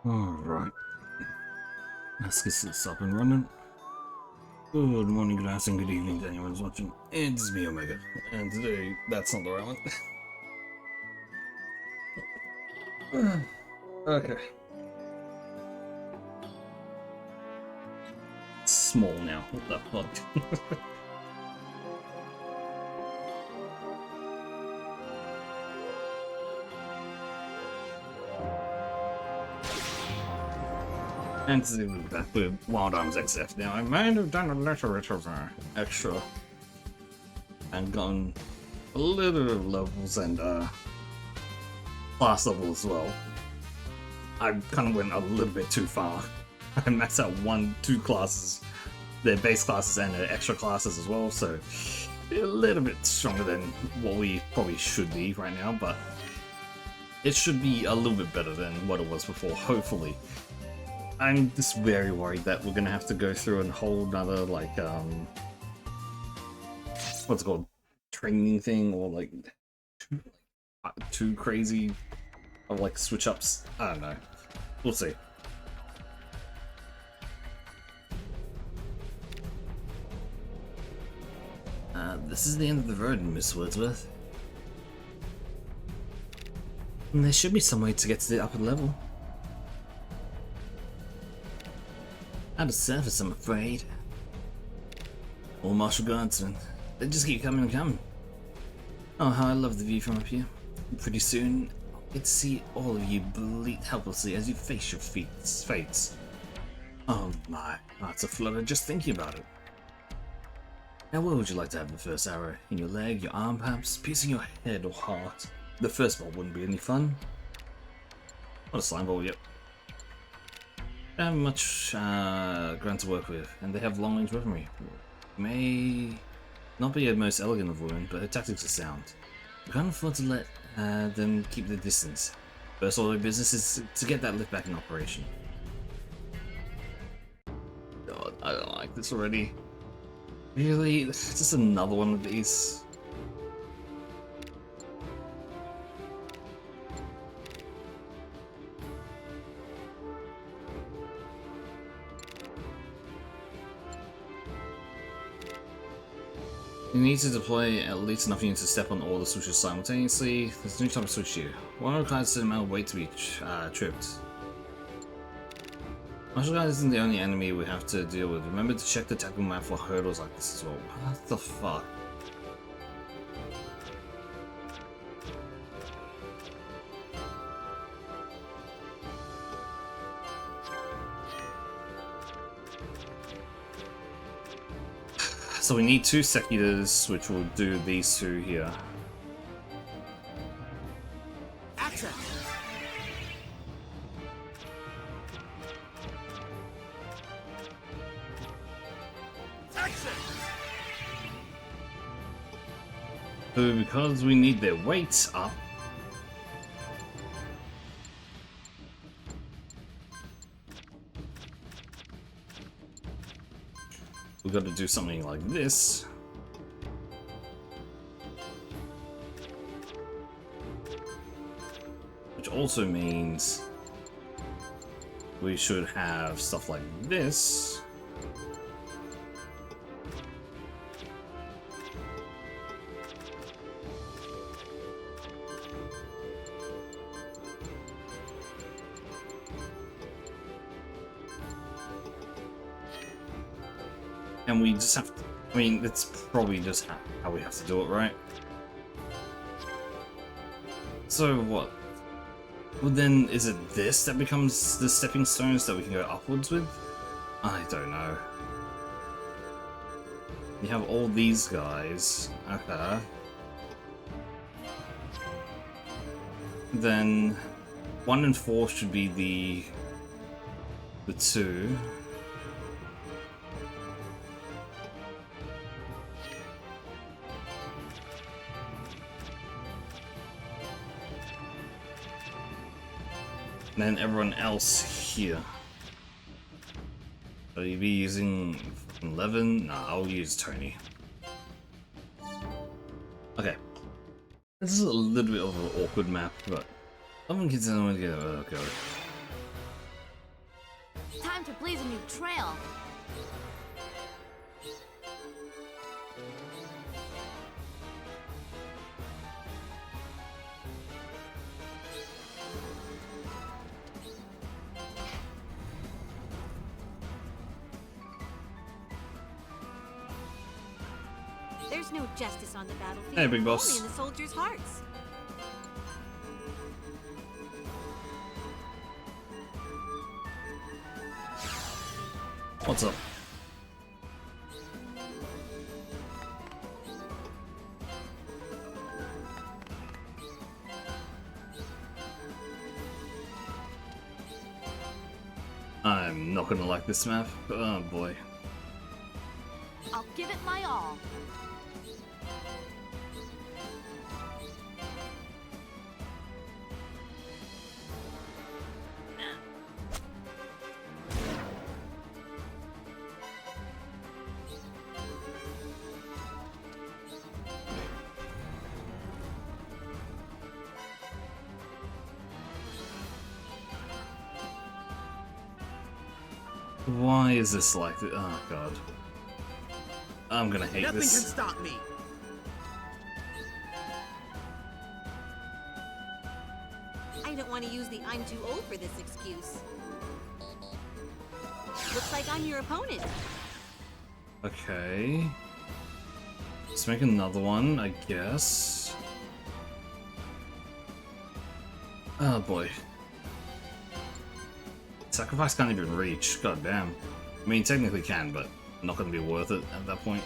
Alright, let's get this up and running. Good morning, good afternoon, good evening to anyone who's watching. It's me, Omega, and today, that's not the right one. Okay. It's small now, what the fuck? And to do that with Wild Arms XF. Now, I might have done a little bit of extra and gotten a little bit of levels and class level as well. I kind of went a little bit too far. I maxed out 2 classes, their base classes and their extra classes as well, so a little bit stronger than what we probably should be right now, but it should be a little bit better than what it was before, hopefully. I'm just very worried that we're gonna have to go through a whole nother, like, what's it called? Training thing, or like, too crazy of like switch ups. I don't know. We'll see. This is the end of the road, Miss Wordsworth. And there should be some way to get to the upper level. Out of surface, I'm afraid. Or Marshal Guardsmen. They just keep coming and coming. Oh, how I love the view from up here. Pretty soon, I'll get to see all of you bleat helplessly as you face your fates. Oh my, heart's aflutter just thinking about it. Now, where would you like to have the first arrow? In your leg, your arm perhaps, piercing your head or heart? The first bolt wouldn't be any fun. What a slime ball, yep. They have much ground to work with, and they have long-range weaponry. May not be a most elegant of women, but her tactics are sound. We can't afford to let them keep their distance. First order of business is to get that lift back in operation. God, I don't like this already. Really? It's just another one of these. You need to deploy at least enough units to step on all the switches simultaneously. There's no time to switch here. One requires a certain amount of weight to be tripped. Marshal Guard isn't the only enemy we have to deal with. Remember to check the tactical map for hurdles like this as well. What the fuck? So we need 2 Secutors, which will do these 2 here. Action. Action. So because we need their weights up, we've got to do something like this. Which also means we should have stuff like this. And we just have to, I mean, that's probably just how we have to do it, right? So what? Well then, is it this that becomes the stepping stones that we can go upwards with? I don't know. You have all these guys. Okay. Then 1 and 4 should be the 2. And then everyone else here. Will you be using 11? Nah, I'll use Tony. Okay. This is a little bit of an awkward map, but I'm gonna continue to go. Time to blaze a new trail. There's no justice on the battlefield. Hey, big boss. Only in the soldiers' hearts. What's up? I'm not gonna like this map. Oh boy. I'll give it my all. Why is this like this? Oh god. I'm gonna hate Nothing this. can stop me. I don't want to use the I'm too old for this excuse. Looks like I'm your opponent. Okay. Let's make another one, I guess. Oh boy. Sacrifice can't even reach. God damn. I mean, technically can, but not gonna be worth it at that point.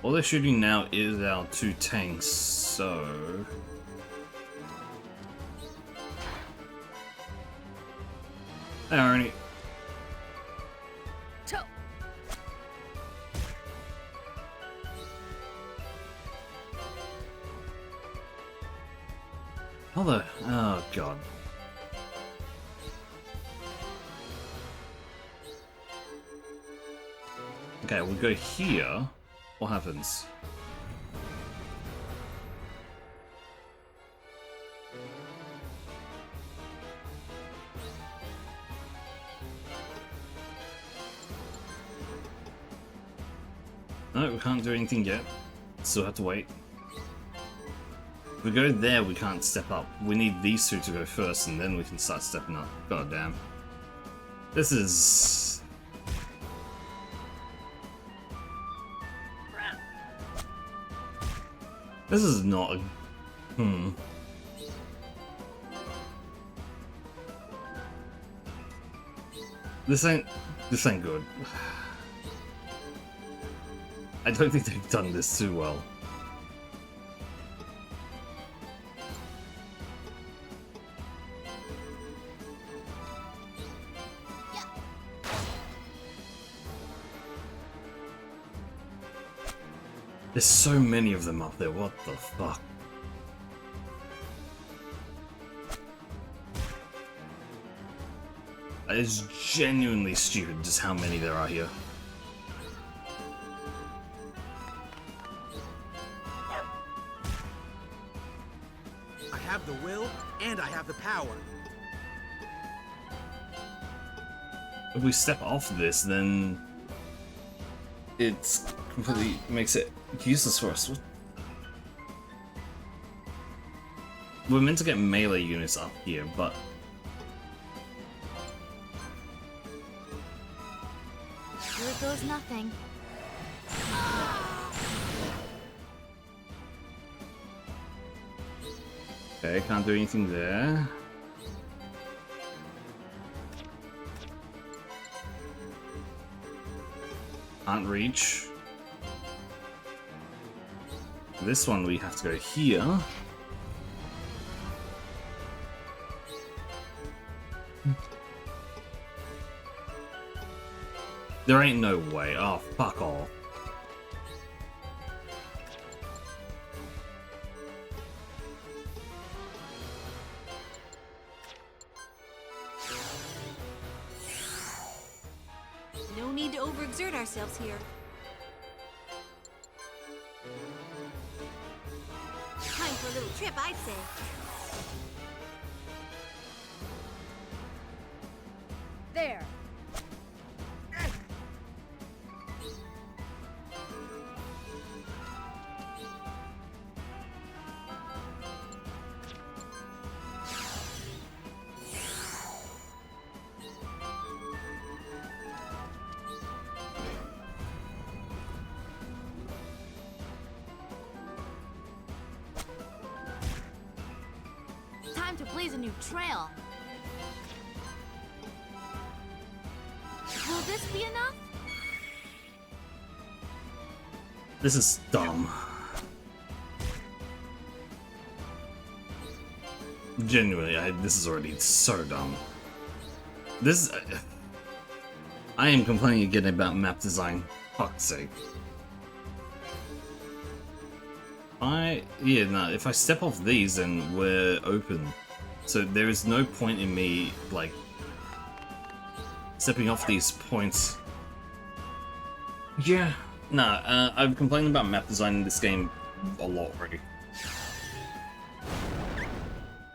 All they're shooting now is our two tanks, so... Hey, Arnie. Toe. Oh god. Okay, we'll go here. What happens? No, we can't do anything yet. Still have to wait. If we go there, we can't step up. We need these two to go first, and then we can start stepping up. God damn. This is... This is not a... This ain't good. I don't think they've done this too well. There's so many of them up there, what the fuck? It's genuinely stupid just how many there are here. I have the will and I have the power. If we step off this, then it's completely makes it useless for us. We're meant to get melee units up here, but Here goes nothing. okay, can't do anything there. Can't reach. This one we have to go here. There ain't no way. Oh, fuck off. No need to overexert ourselves here. Time for a little trip, I'd say. There. Time to blaze a new trail. Will this be enough? This is dumb. Genuinely, this is already so dumb. This... I am complaining again about map design. Fuck's sake. Yeah, no, if I step off these, then we're open. So there is no point in me, like, stepping off these points. Yeah. Nah, I've complained about map design in this game a lot already.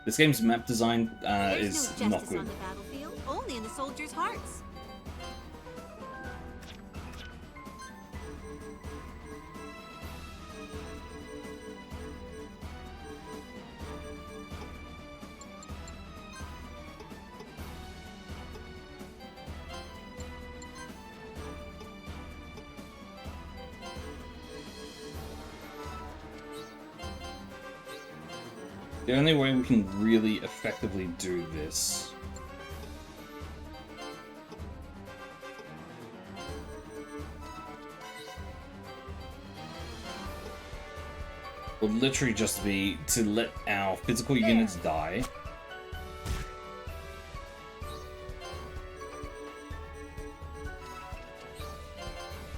This game's map design is There's no not justice good. on the battlefield, only in the soldiers' hearts. The only way we can really effectively do this would literally just be to let our physical units die.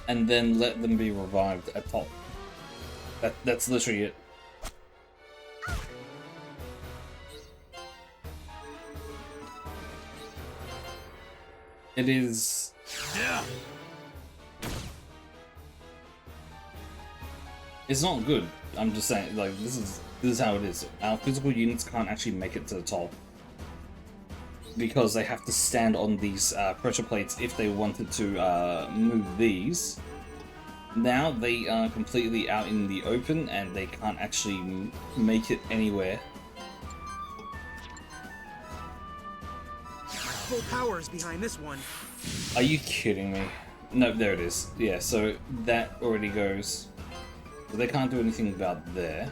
And then let them be revived at top. That's literally it. It is... Yeah. It's not good. I'm just saying, like, this is how it is. Our physical units can't actually make it to the top. Because they have to stand on these pressure plates if they wanted to move these. Now they are completely out in the open and they can't actually make it anywhere. Full power is behind this one. Are you kidding me? No, there it is. Yeah, so that already goes. So they can't do anything about there.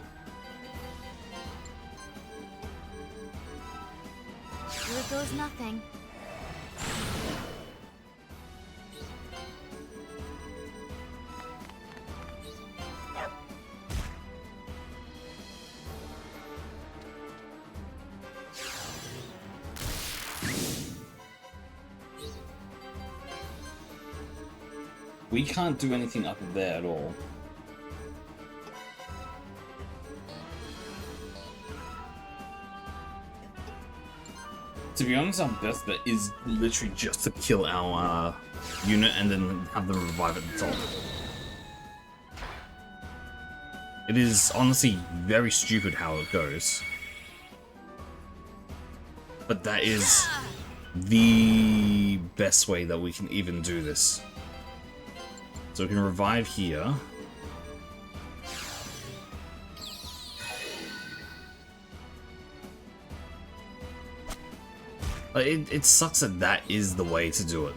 Here goes nothing. We can't do anything up there at all. To be honest, our best bet is literally just to kill our unit and then have them revive at the top. It is honestly very stupid how it goes. But that is the best way that we can even do this. So we can revive here. But it sucks that that is the way to do it.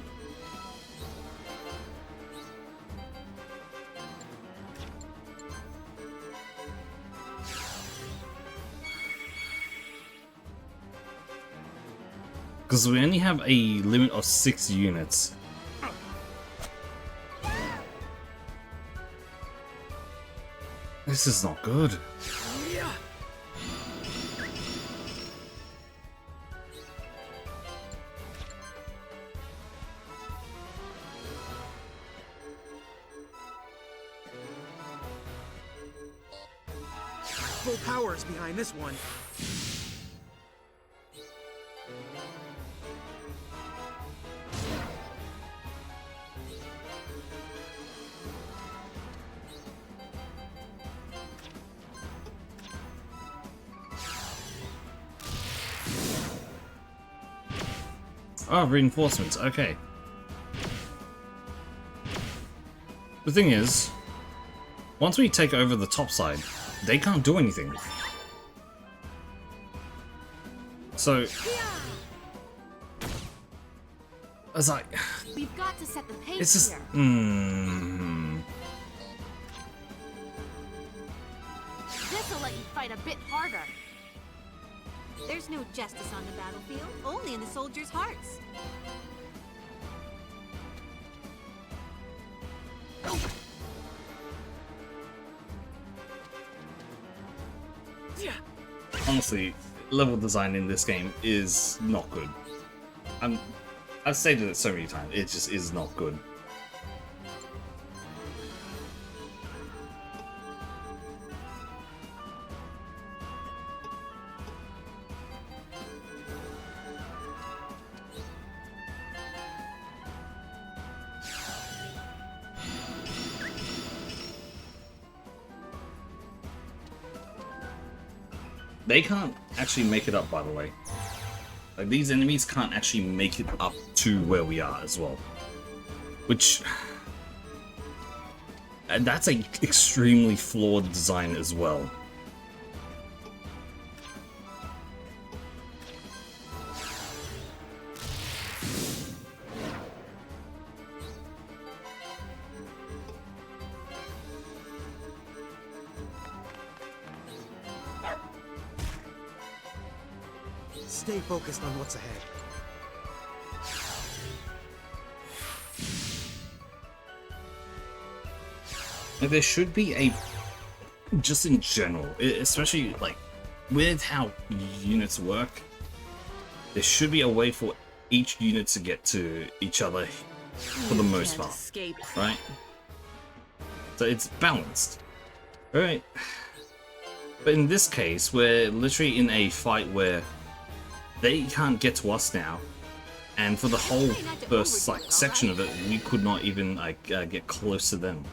Because we only have a limit of 6 units. This is not good. Full power is behind this one. Oh, reinforcements. Okay. The thing is, once we take over the top side, they can't do anything. So, it's like, We've got to set the pace it's just, here. This'll let you fight a bit harder. There's no justice on the battlefield, only in the soldiers' hearts. honestly, level design in this game is not good. I've stated it so many times, it just is not good. They can't actually make it up, by the way. Like, these enemies can't actually make it up to where we are as well. Which... and that's an extremely flawed design as well. Stay focused on what's ahead. Like, there should be a... just in general, especially, like, with how units work, there should be a way for each unit to get to each other for the most part, right? So it's balanced, right? But in this case, we're literally in a fight where they can't get to us now, and for the whole first section of it, we could not even get close to them.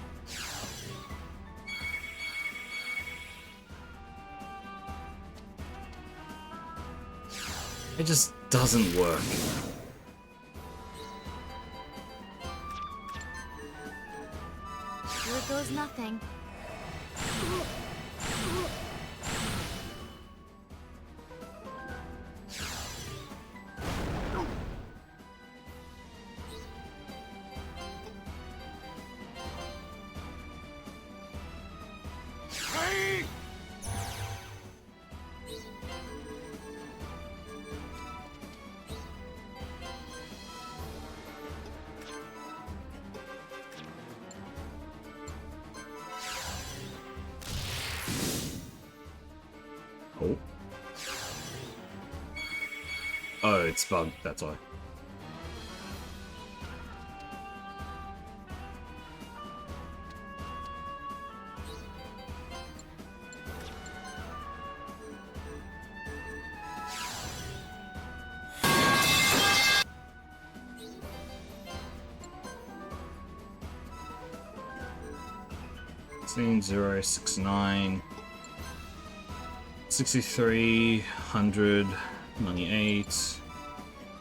It just doesn't work. Here goes nothing. Oh. Oh, it's bugged, that's why. Scene 069 63 100 98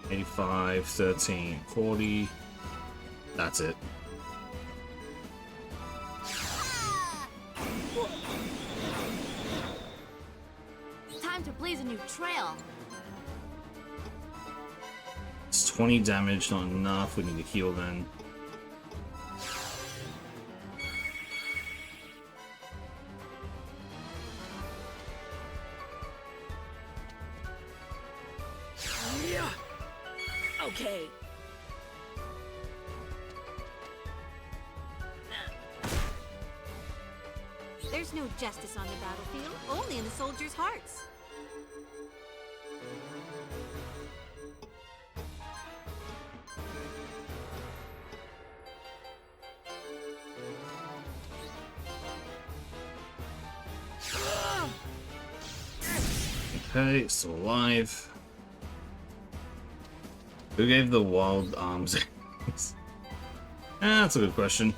85 13 40. That's it. Time to blaze a new trail. It's 20 damage, not enough. We need to heal then. Okay. There's no justice on the battlefield, only in the soldiers' hearts. Okay, still alive. Who gave the wild arms? That's a good question.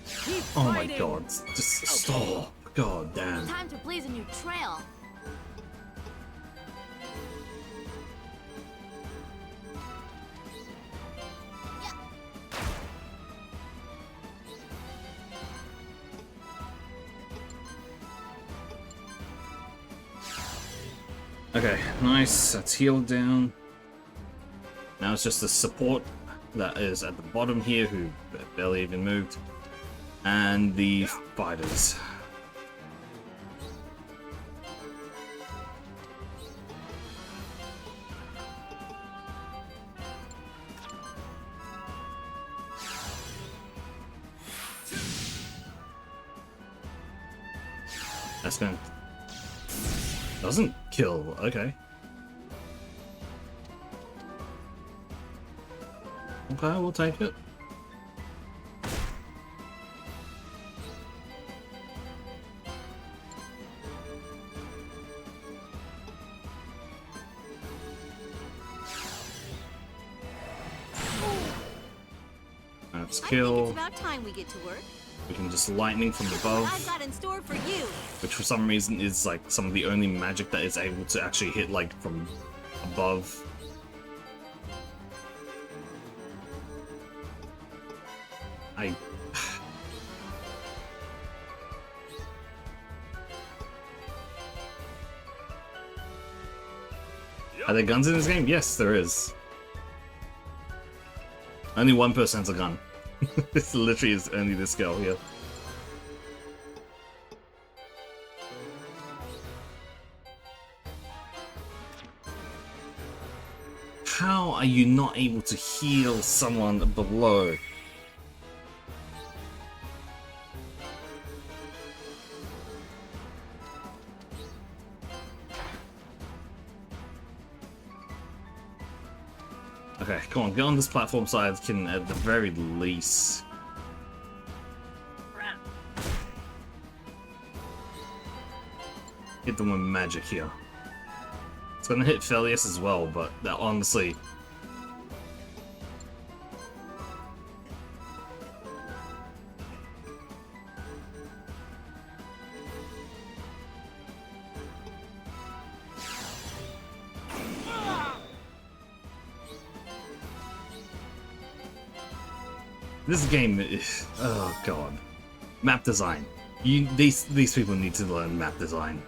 Keep Oh my fighting. god, just stop. God damn. Time to blaze a new trail. Okay, nice. That's healed down. Now it's just the support that is at the bottom here who barely even moved. And the fighters. That's gonna... Doesn't kill, okay. Okay, we'll take it. That's I think kill. it's about time we get to work. We can just lightning from What above, I've got in store for you. which for some reason is like some of the only magic that is able to actually hit like from above. I... Are there guns in this game? Yes, there is. Only one person has a gun. This literally is only this girl here. How are you not able to heal someone below? Okay, come on, get on this platform so I can at the very least. Hit them with magic here. It's gonna hit Felius as well, but that honestly. This game is, oh god. Map design. These people need to learn map design.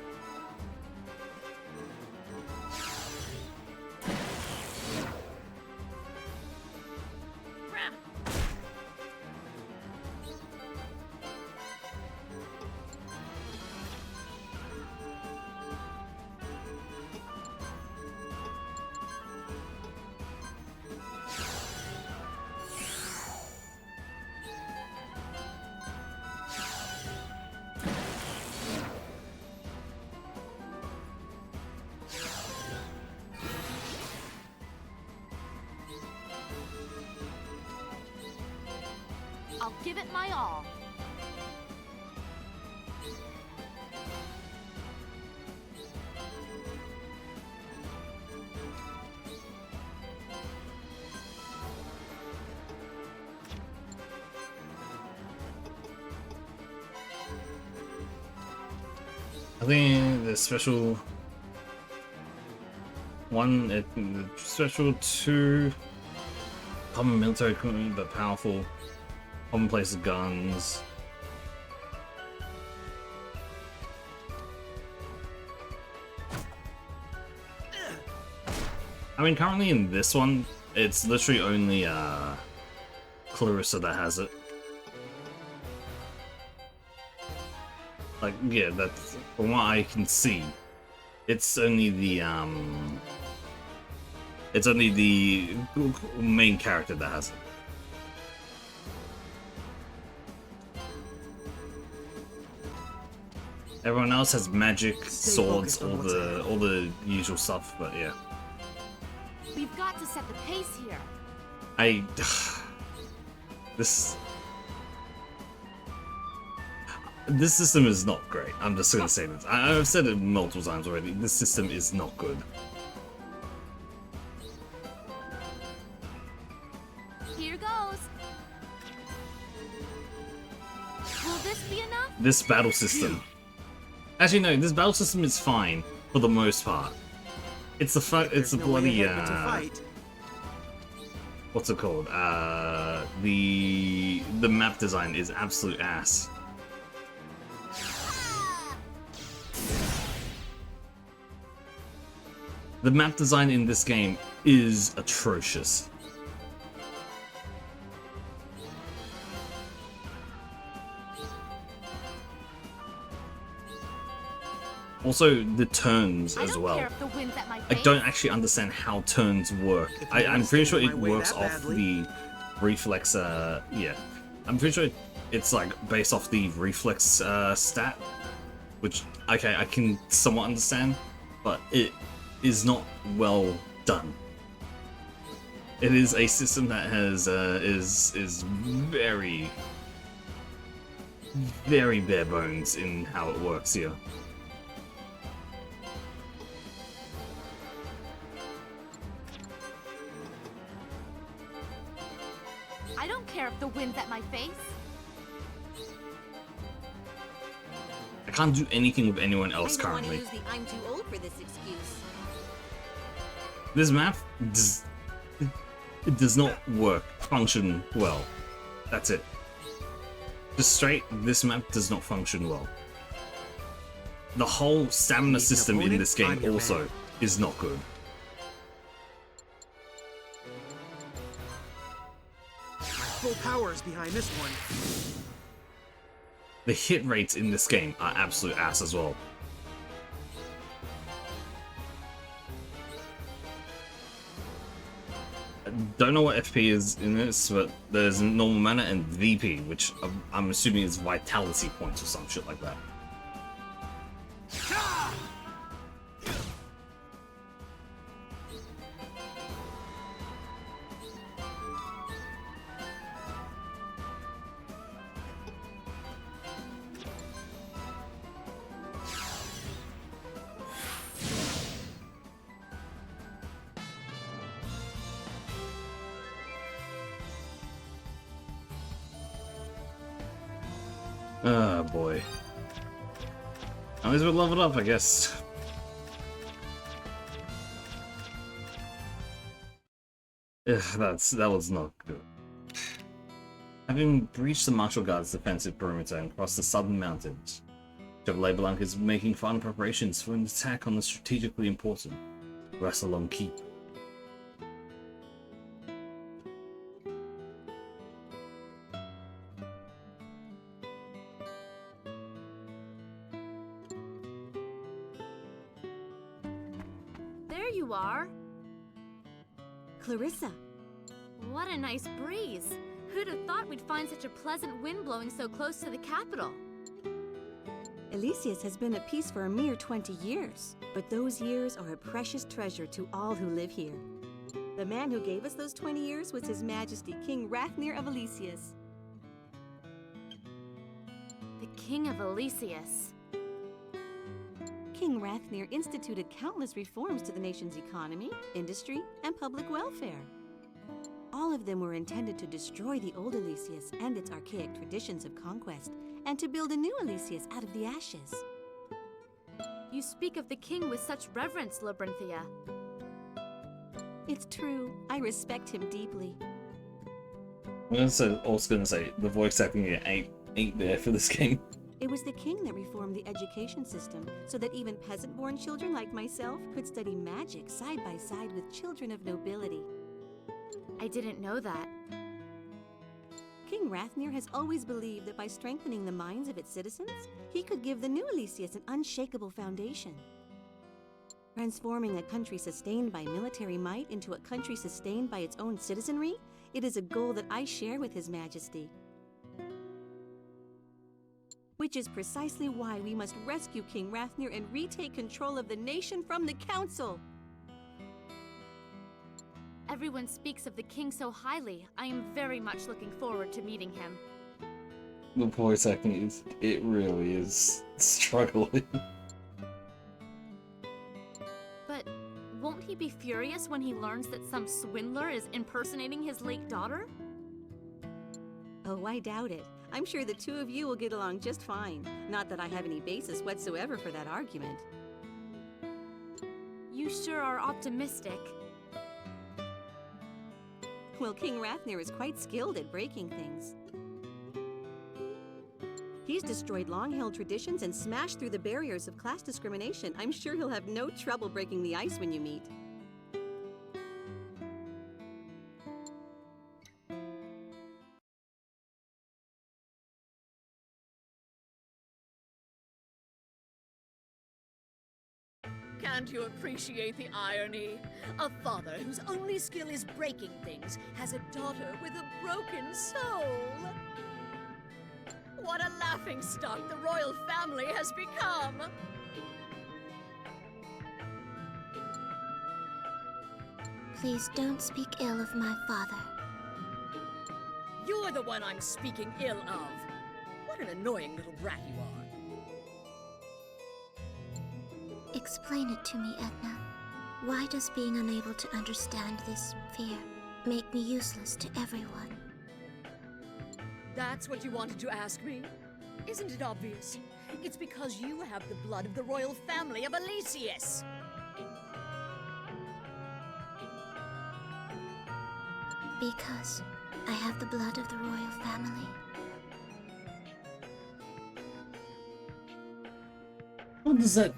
I'll give it my all. I think the special one, the special 2, common military equipment but powerful, commonplace guns. I mean, currently in this one, it's literally only Clarissa that has it. Like, yeah, that's from what I can see. It's only the main character that has it. Everyone else has magic, swords, all the usual stuff, but yeah. We've got to set the pace here. This system is not great. I'm just gonna say this. I've said it multiple times already. This system is not good. Here goes. this battle system. Actually, no, this battle system is fine for the most part. It's the There's no way bloody ahead but to fight. what's it called? The map design is absolute ass. The map design in this game is atrocious. Also, the turns I as don't well. care if the wind's at my I face. don't actually understand how turns work. If you I'm pretty sure understand it my way works that off badly. the reflex, yeah. I'm pretty sure it's like based off the reflex stat, which, okay, I can somewhat understand, but it is not well done. It is a system that has, is very, very bare bones in how it works here. I don't care if the wind's at my face. I can't do anything with anyone I else don't want to currently. use the "I'm too old for this" excuse. This map it does not work, function well. That's it. Just straight, this map does not function well. The whole stamina Need an system in opponent? this game I'm your also man. is not good. My full power is behind this one. The hit rates in this game are absolute ass as well. I don't know what FP is in this, but there's normal mana and VP, which I'm assuming is vitality points or some shit like that. Oh boy. At least we're leveled up, I guess. Ugh, that was not good. Having breached the Martial Guard's defensive perimeter and crossed the southern mountains, Chevrolet Blanc is making final preparations for an attack on the strategically important Rassilon Keep. There you are. Clarissa, What a nice breeze. Who'd have thought we'd find such a pleasant wind blowing so close to the capital? Elysius has been at peace for a mere 20 years, but those years are a precious treasure to all who live here. The man who gave us those 20 years was His Majesty King Rathnir of Elysius. The King of Elysius. King Rathnir instituted countless reforms to the nation's economy, industry, and public welfare. All of them were intended to destroy the old Elysius and its archaic traditions of conquest, and to build a new Elysius out of the ashes. You speak of the king with such reverence, Labrinthia. It's true, I respect him deeply. I'm also gonna say the voice acting here ain't there for this game. It was the king that reformed the education system so that even peasant-born children like myself could study magic side by side with children of nobility. I didn't know that. King Rathnir has always believed that by strengthening the minds of its citizens, he could give the new Elysius an unshakable foundation. Transforming a country sustained by military might into a country sustained by its own citizenry, it is a goal that I share with His Majesty. Which is precisely why we must rescue King Rathnir and retake control of the nation from the council. Everyone speaks of the king so highly. I am very much looking forward to meeting him. The voice acting it really is struggling. But won't he be furious when he learns that some swindler is impersonating his late daughter? Oh, I doubt it. I'm sure the two of you will get along just fine. Not that I have any basis whatsoever for that argument. You sure are optimistic. Well, King Rathnir is quite skilled at breaking things. He's destroyed long-held traditions and smashed through the barriers of class discrimination. I'm sure he'll have no trouble breaking the ice when you meet. Can't you appreciate the irony? A father whose only skill is breaking things has a daughter with a broken soul. What a laughingstock the royal family has become! Please don't speak ill of my father. You're the one I'm speaking ill of. What an annoying little brat you are. Explain it to me, Edna. Why does being unable to understand this fear make me useless to everyone? That's what you wanted to ask me? Isn't it obvious? It's because you have the blood of the royal family of Elysius. Because I have the blood of the royal family. What does that...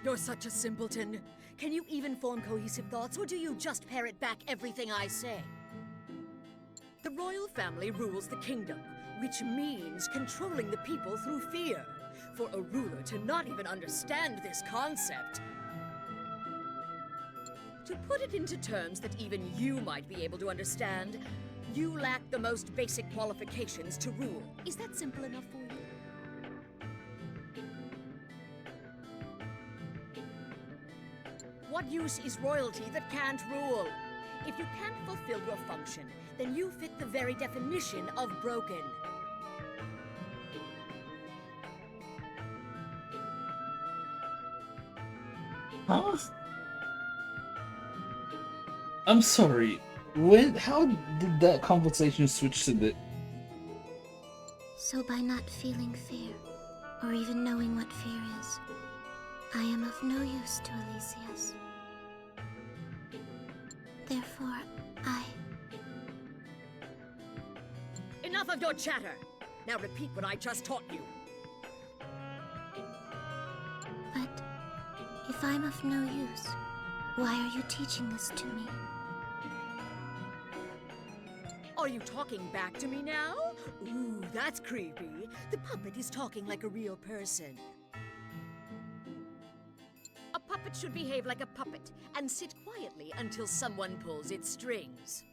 You're such a simpleton. Can you even form cohesive thoughts, or do you just parrot back everything I say? The royal family rules the kingdom, which means controlling the people through fear. For a ruler to not even understand this concept... To put it into terms that even you might be able to understand, you lack the most basic qualifications to rule. Is that simple enough for you? What use is royalty that can't rule? If you can't fulfill your function, then you fit the very definition of broken. Huh? I'm sorry. How did that conversation switch to the... So by not feeling fear, or even knowing what fear is, I am of no use to Elysius. Therefore, Enough of your chatter! Now repeat what I just taught you. But if I'm of no use, why are you teaching this to me? Are you talking back to me now? Ooh, that's creepy. The puppet is talking like a real person. A puppet should behave like a puppet and sit quietly until someone pulls its strings.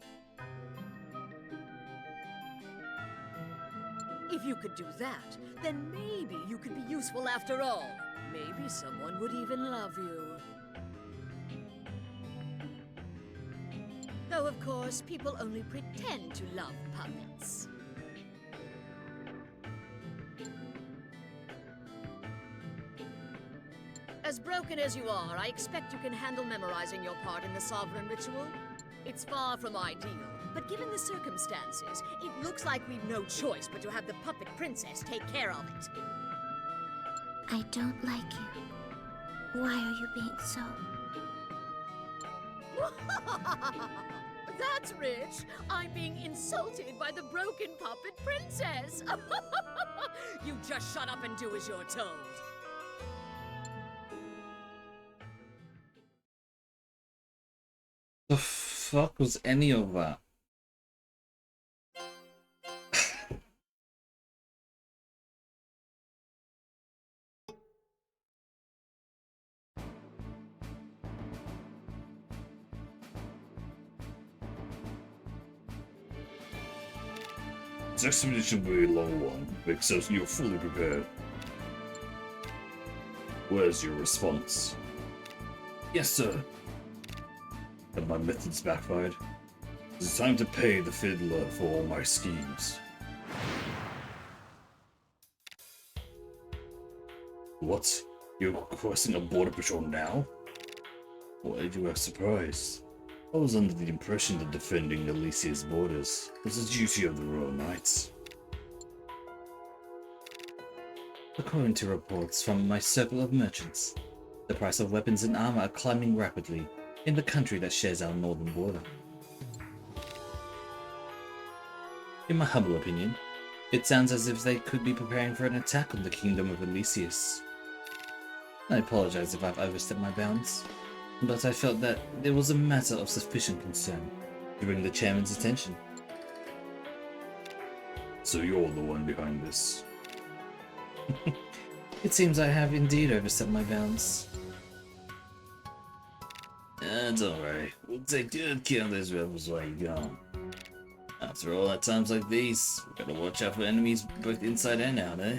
If you could do that, then maybe you could be useful after all. Maybe someone would even love you. Though, of course, people only pretend to love puppets. As broken as you are, I expect you can handle memorizing your part in the Sovereign ritual. It's far from ideal, but given the circumstances, it looks like we've no choice but to have the puppet princess take care of it. I don't like you. Why are you being so... That's rich! I'm being insulted by the broken puppet princess! You just shut up and do as you're told. The fuck was any of that? This expedition will be a long one, make certain you're fully prepared. Where's your response? Yes, sir. Have my methods backfired? It's time to pay the fiddler for all my schemes. What? You're requesting a border patrol now? Why do you act surprised? I was under the impression that defending Alicia's borders was a duty of the Royal Knights. According to reports from my circle of merchants, the price of weapons and armor are climbing rapidly in the country that shares our northern border. In my humble opinion, it sounds as if they could be preparing for an attack on the kingdom of Elysius. I apologize if I've overstepped my bounds, but I felt that there was a matter of sufficient concern to bring the chairman's attention. So you're the one behind this? It seems I have indeed overstepped my bounds. It's alright. We'll take good care of those rebels while you're gone. After all, at times like these, we gotta watch out for enemies both inside and out, eh?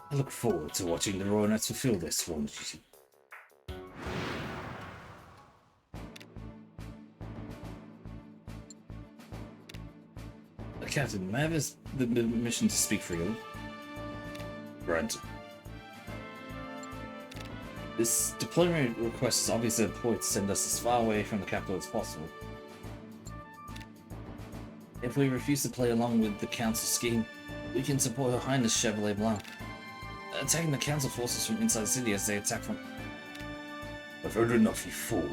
I look forward to watching the Royal Knights fulfill their sworn duty. Captain, may I have the permission to speak freely? Granted. This deployment request is obviously a ploy to send us as far away from the capital as possible. If we refuse to play along with the Council scheme, we can support Her Highness Chevalier Blanc, attacking the Council forces from inside the city as they attack from... I've heard enough, you fool.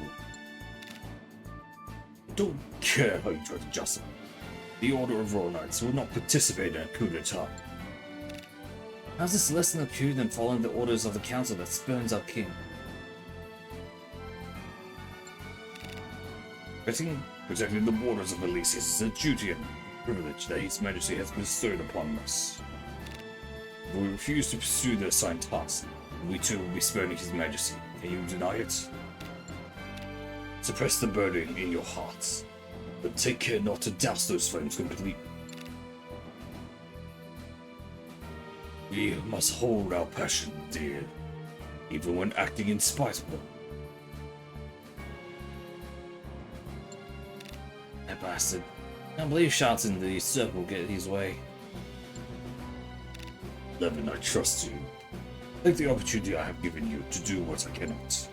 I don't care how you try to justify. The Order of Royal Knights will not participate in a coup d'etat. How's this less than a coup than following the orders of the Council that spurns our king? Protecting the borders of Elysius is a duty and privilege that His Majesty has bestowed upon us. If we refuse to pursue the assigned task, we too will be spurning His Majesty. Can you deny it? Suppress the burden in your hearts, but take care not to douse those flames completely. We must hold our passion dear, even when acting in spite of them. That bastard. I can't believe shots in the usurper will get his way. Levin, I trust you. Take the opportunity I have given you to do what I cannot.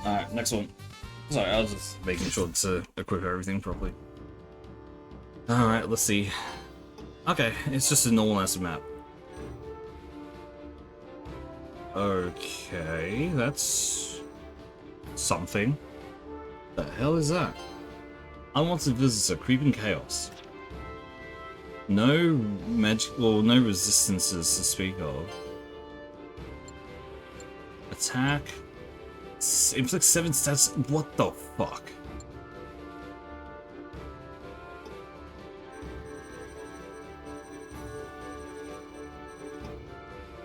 Alright, next one. Sorry, I was just making sure to equip everything properly. Alright, let's see. Okay, it's just a normal ass map. Okay, that's something. The hell is that? Unwanted visitor, creeping chaos. No magic, well, no resistances to speak of. Attack. Inflicts 7 stats. What the fuck?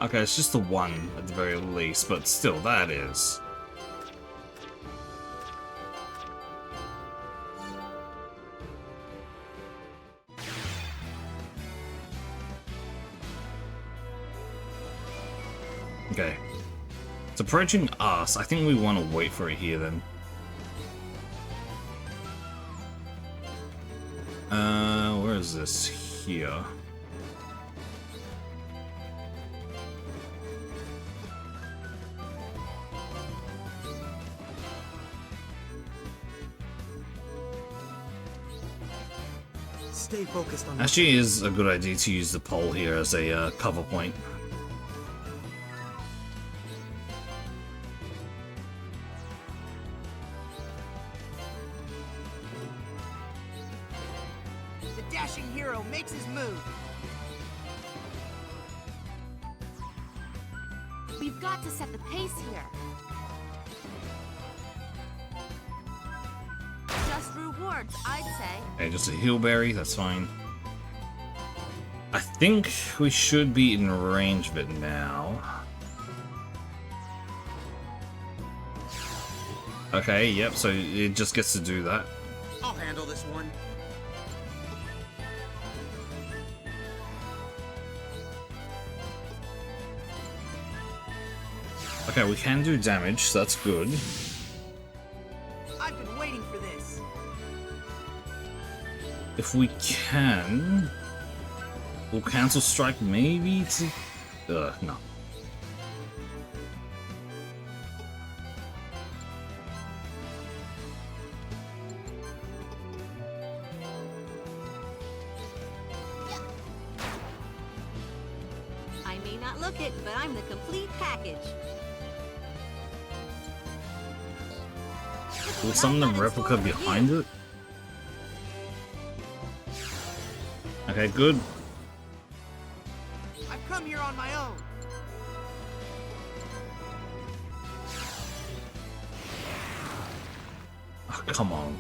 Okay, it's just the one at the very least, but still, that is. Okay. It's approaching us. I think we want to wait for it here then. Where is this? Here. Stay focused on. Actually, it is a good idea to use the pole here as a cover point. The dashing hero makes his move. We've got to set the pace here. Just rewards, I'd say. Okay, just a healberry, that's fine. I think we should be in range of it now. Okay, yep, so it just gets to do that. I'll handle this one. Okay, we can do damage, so that's good. I've been waiting for this. If we can... We'll cancel strike maybe to... no. I may not look it, but I'm the complete package. Will summon the replica behind it? Okay, good. I've come here on my own. Oh, come on.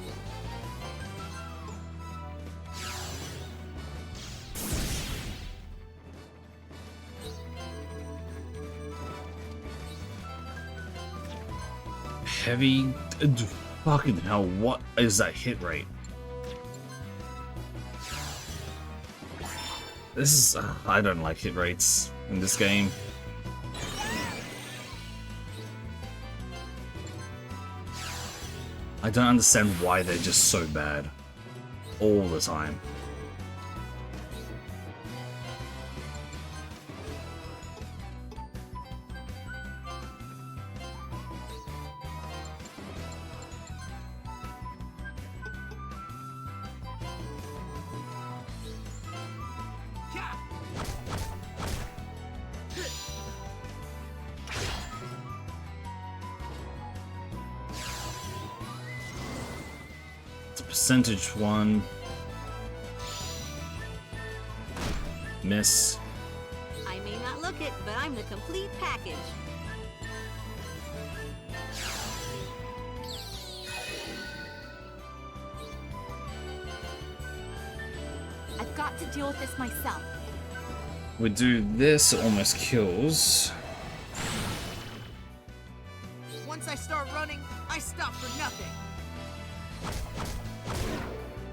Heavy... Fucking hell, what is that hit rate? This is... I don't like hit rates in this game. I don't understand why they're just so bad. All the time. Percentage one. Miss. I may not look it, but I'm the complete package. I've got to deal with this myself. We do this, it almost kills. Once I start running, I stop for nothing.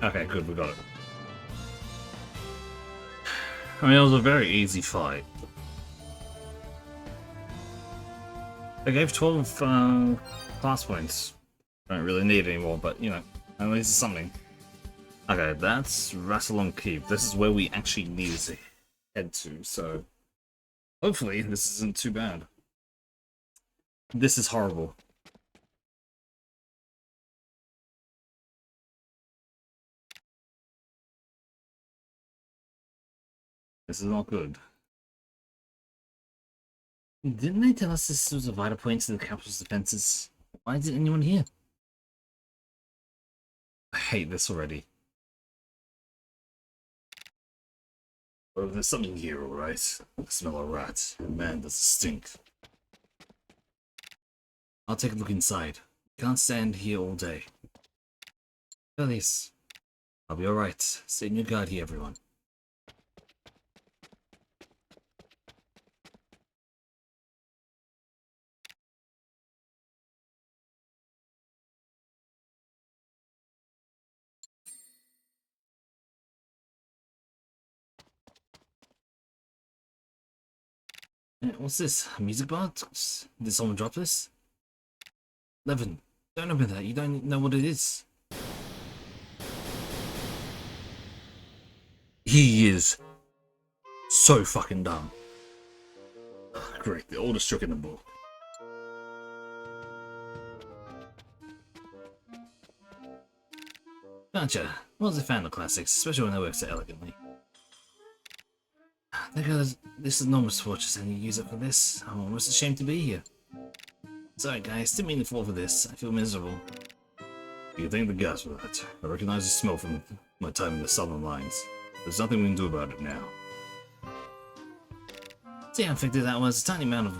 Okay, good, we got it. I mean, it was a very easy fight. I gave 12 class points. Don't really need any more, but you know, at least it's something. Okay, that's Rassilon Keep. This is where we actually need to head to, so hopefully this isn't too bad. This is horrible. This is not good. Didn't they tell us this was a vital point to the capital's defenses? Why isn't anyone here? I hate this already. Oh, there's something here, alright. I smell a rat. Man, does it stink. I'll take a look inside. Can't stand here all day. Elise, I'll be alright. Stay in your guard here, everyone. What's this? A music box? Did someone drop this? Levin, don't open that. You don't know what it is. He is so fucking dumb. Great, the oldest trick in the book. Gotcha. Was a fan of classics, especially when they work so elegantly. This is enormous fortress and you use it for this. I'm almost ashamed to be here. Sorry guys, didn't mean to fall for this. I feel miserable. You thank the gods for that. I recognize the smell from my time in the southern lines. There's nothing we can do about it now. See how effective that was? A tiny amount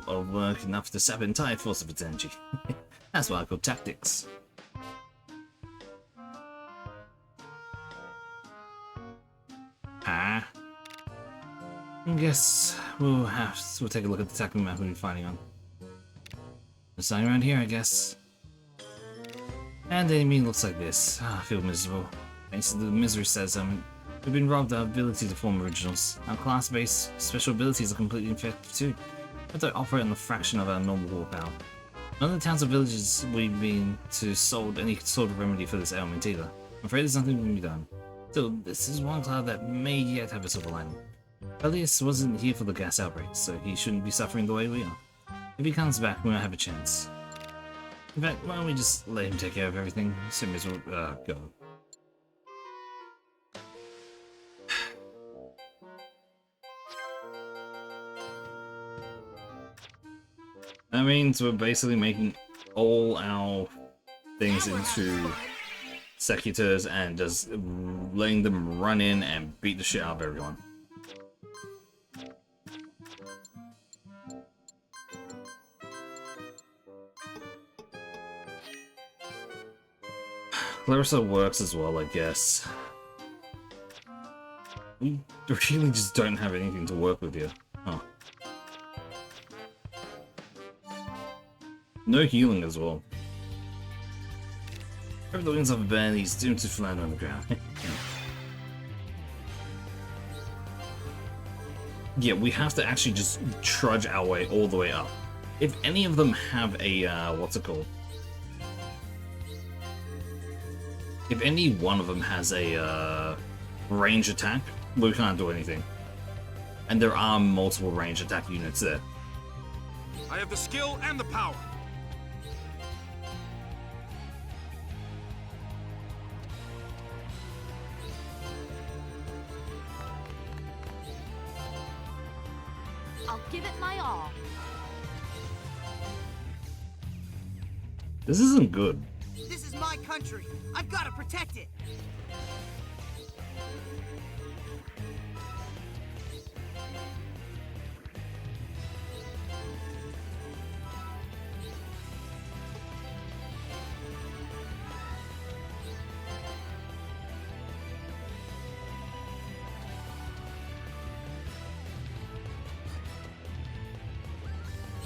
of work, enough to sap an entire force of its energy. That's what I call tactics. Ah. I guess we'll take a look at the tactical map we'll be fighting on. There's something around here, I guess. And the enemy looks like this. Ah, I feel miserable. Thanks to the misery says we've been robbed of our ability to form originals. Our class-based special abilities are completely ineffective too. But they operate on a fraction of our normal willpower. None of the towns or villages we've been to sold any sort of remedy for this ailment either. I'm afraid there's nothing can be done. Still, this is one cloud that may yet have a silver lining. Elias wasn't here for the gas outbreak, so he shouldn't be suffering the way we are. If he comes back, we might have a chance. In fact, why don't we just let him take care of everything? Soon as we'll go. That means we're basically making all our things into Secutors and just letting them run in and beat the shit out of everyone. Clarissa works as well, I guess. We really just don't have anything to work with here. Huh. No healing as well. Over the wings of a bird, he's doomed to flounder on the ground. Yeah, we have to actually just trudge our way all the way up. If any of them have a, what's it called? If any one of them has a range attack, we can't do anything. And there are multiple range attack units there. I have the skill and the power. I'll give it my all. This isn't good. This is my country. I've got to protect it.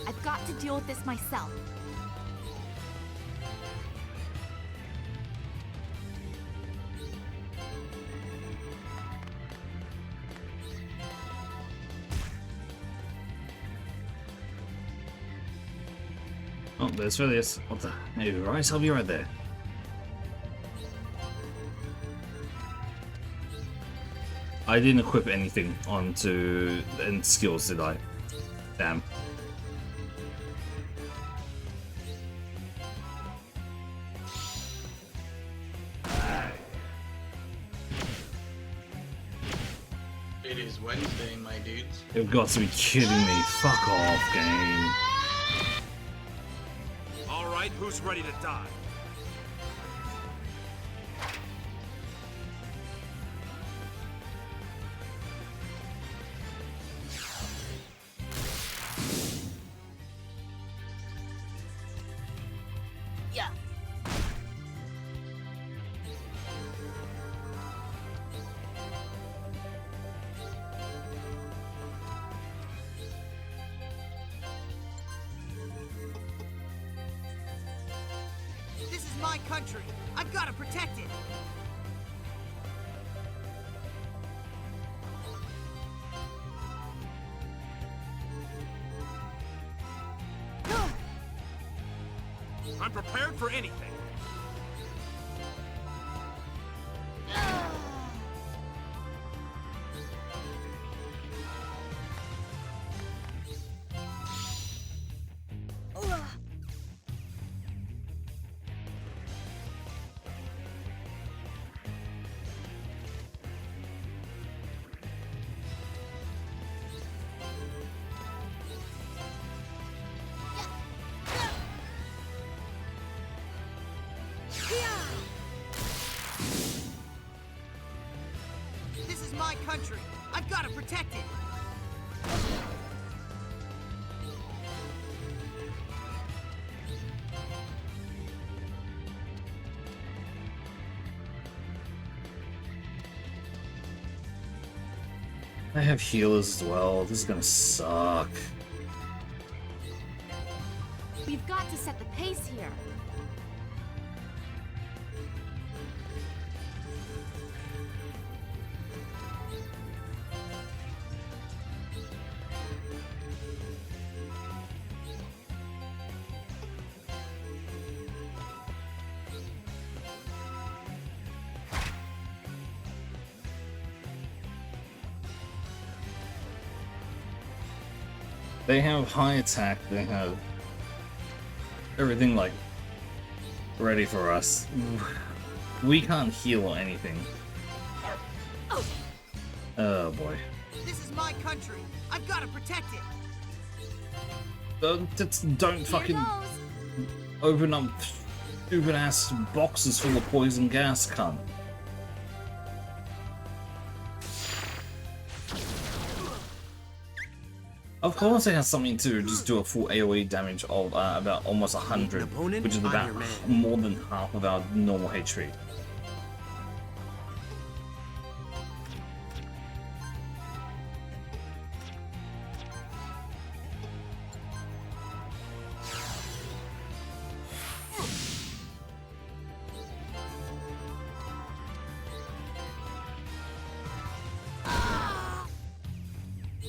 I've got to deal with this myself. Oh, there's Phileas. What the? Hey, right? I'll be right there. I didn't equip anything onto any skills, did I? Damn. It is Wednesday, my dudes. You've got to be kidding me. Fuck off, game. All right, who's ready to die? Yeah. This is my country. I've got to protect it. I'm prepared for anything. country. I've got to protect it. I have healers as well. This is gonna suck. We've got to set the pace here. They have high attack, they have everything like ready for us. We can't heal anything. Oh boy. This is my country. I've got to protect it. Don't fucking Here goes. open up stupid ass boxes full of poison gas, cunt. Of course it has something to just do a full AoE damage of about almost 100, opponent, which is I'm about your man. more than half of our normal HP.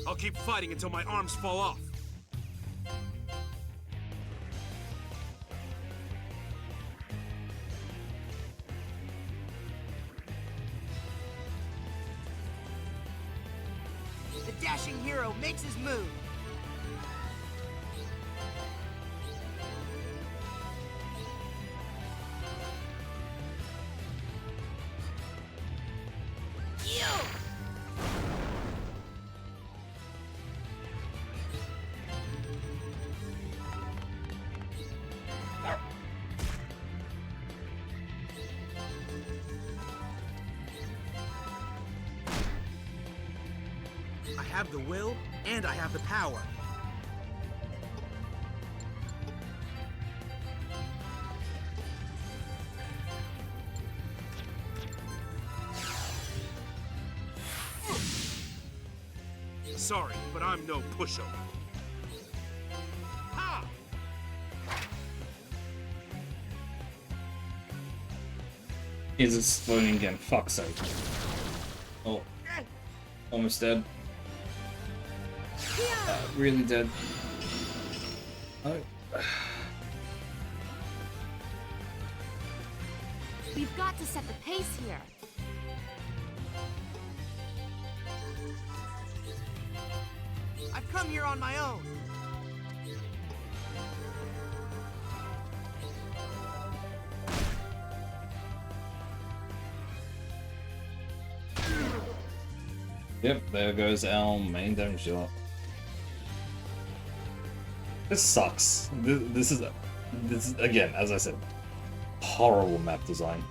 I'll keep fighting until my arms fall off. The dashing hero makes his move. I have the will, and I have the power. Sorry, but I'm no pushover. Ha! Is exploding again, fuck's sake. Oh. Almost dead. Really dead. Oh. We've got to set the pace here. I've come here on my own. Yep, there goes our main damage dealer. This sucks. This is again, as I said, horrible map design.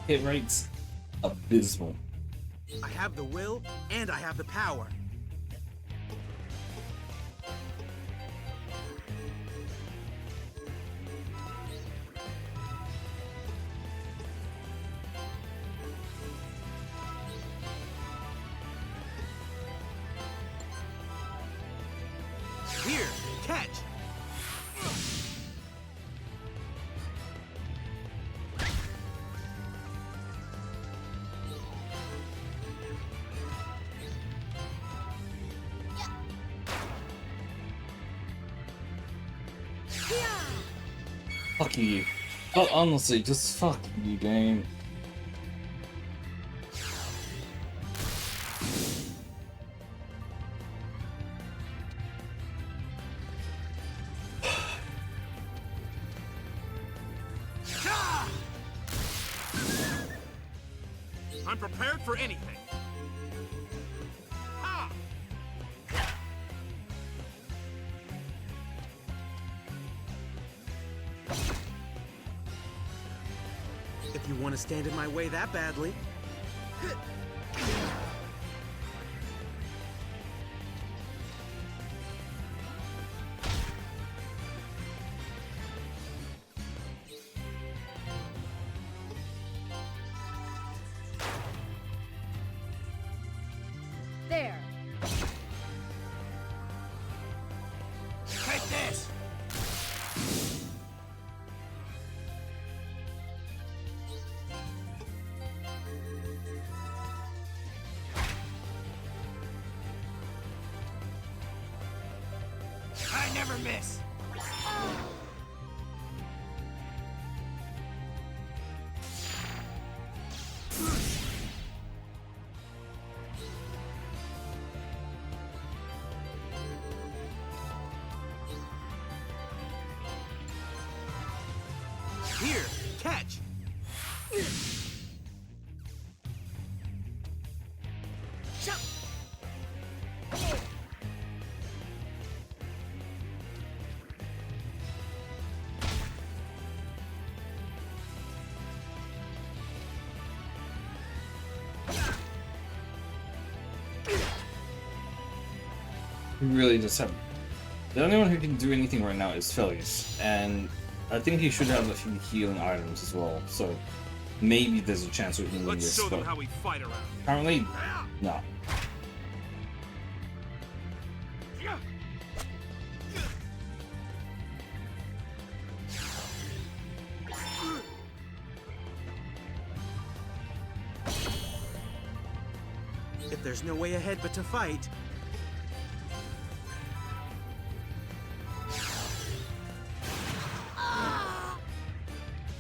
Hit rates abysmal. I have the will, and I have the power. Here, catch! Fuck you. Oh, honestly, just fuck you, game. I'm prepared for anything. If you want to stand in my way that badly. There. Take this! I never miss! Here, catch! He really just have. The only one who can do anything right now is Felius, and I think he should have a few healing items as well. So maybe there's a chance we can win Let's this. show them But how we fight around. currently, no. If there's no way ahead but to fight,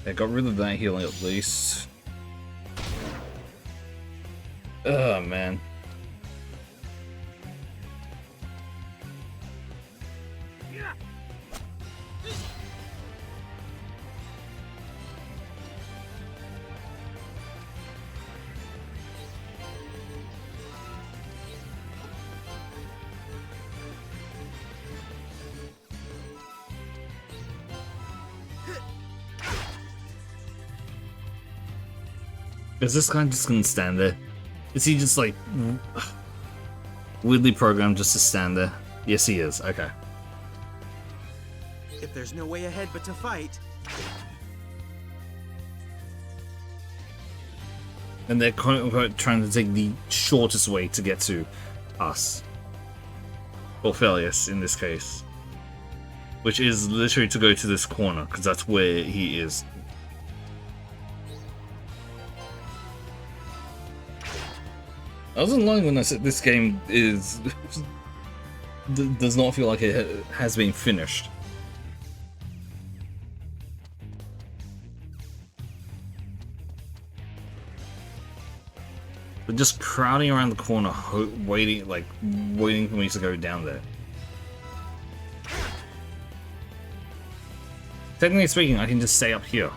I got rid of that healing at least. Oh man. Is this guy just gonna stand there? Is he just like weirdly programmed just to stand there? Yes, he is. Okay. if there's no way ahead but to fight, And they're quote unquote trying to take the shortest way to get to us. Or Felius in this case. Which is literally to go to this corner, because that's where he is. I wasn't lying when I said this game is does not feel like it has been finished. They're just crowding around the corner, waiting for me to go down there. Technically speaking, I can just stay up here.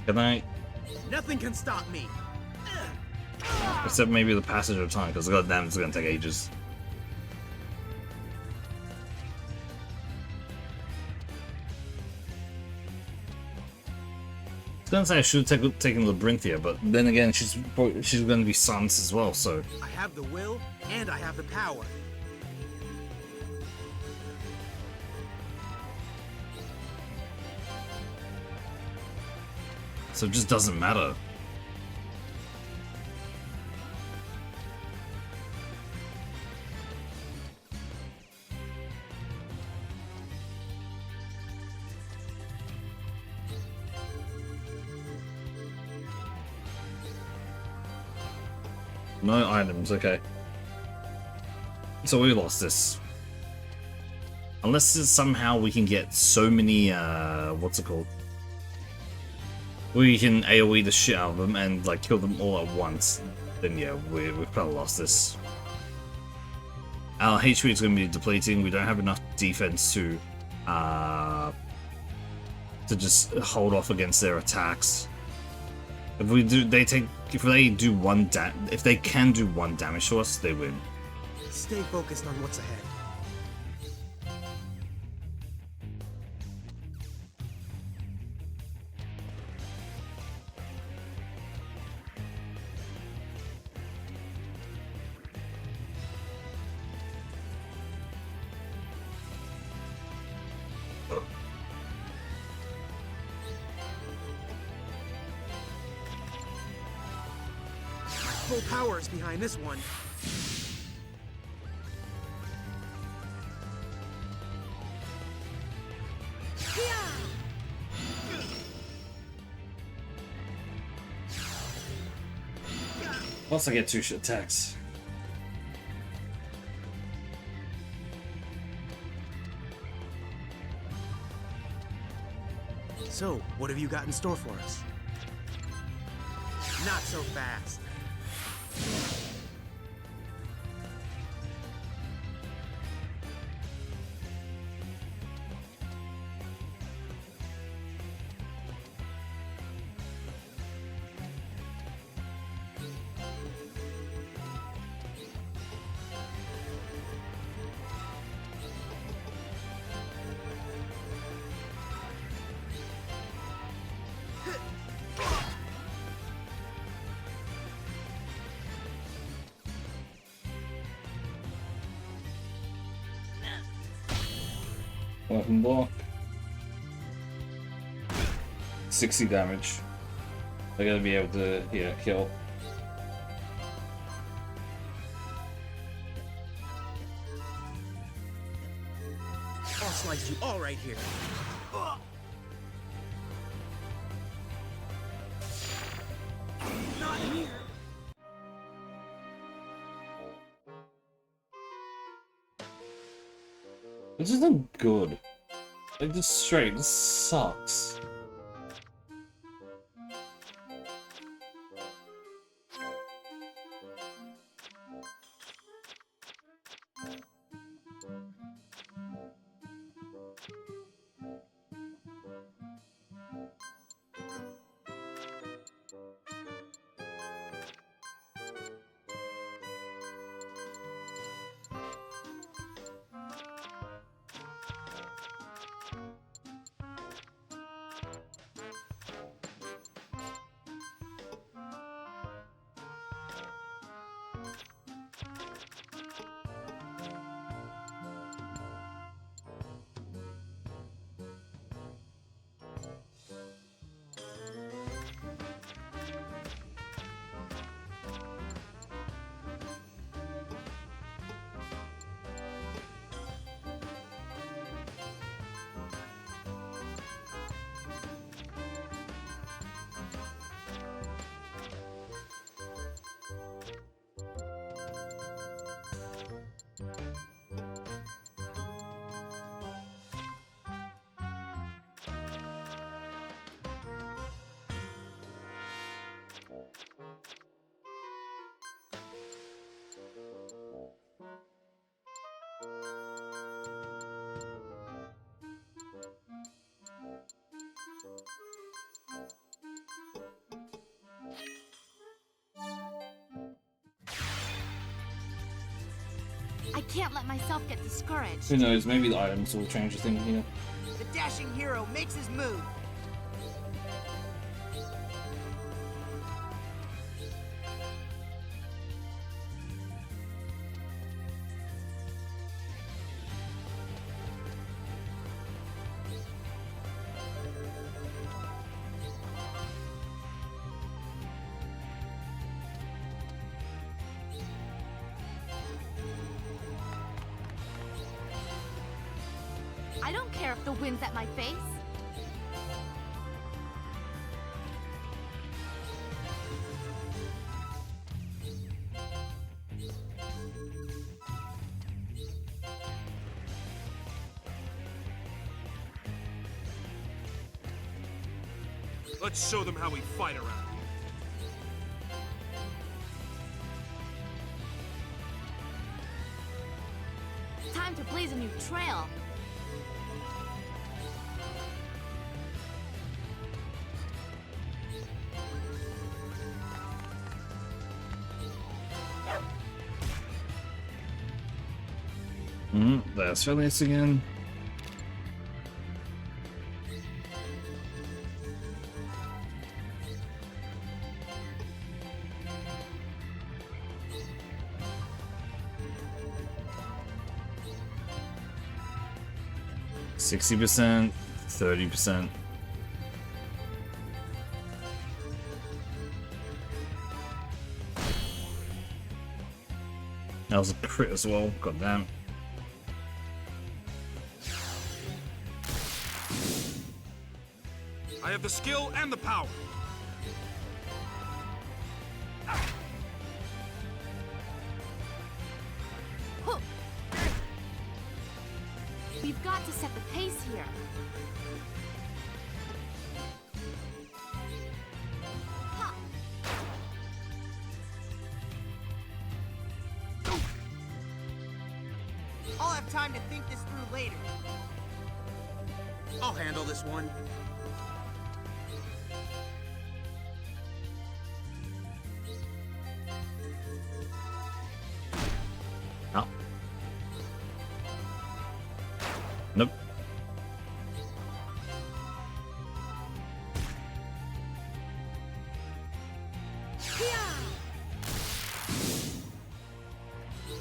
Can I? nothing can stop me. Except maybe the passage of time, because goddamn, it's gonna take ages. I was gonna say I should have taken Labyrinthia, but then again, she's gonna be Sans as well, so. I have the will and I have the power. So it just doesn't matter. No items, okay. So we lost this. Unless somehow we can get so many, what's it called? we can AoE the shit out of them and like kill them all at once, then yeah, we've probably lost this. Our HP is going to be depleting. We don't have enough defense to just hold off against their attacks. If we do, if they can do one damage to us, they win. Stay focused on what's ahead. Full power is behind this one. Plus I get 2 attacks. So, what have you got in store for us? Not so fast. Weapon block. 60 damage. I gotta be able to, yeah, kill. I'll slice you all right here. Not here. This isn't good. Like, just straight, this sucks. I can't let myself get discouraged. Who knows, maybe the items will change the thing here. The dashing hero makes his move. I don't care if the wind's at my face. Let's show them how we fight around here. Time to blaze a new trail. That's Phileas again. %, 30%. That was a crit as well, goddamn. I have the skill and the power. Huh. We've got to set the pace here. Ha. I'll have time to think this through later. I'll handle this one. Oh. Nope.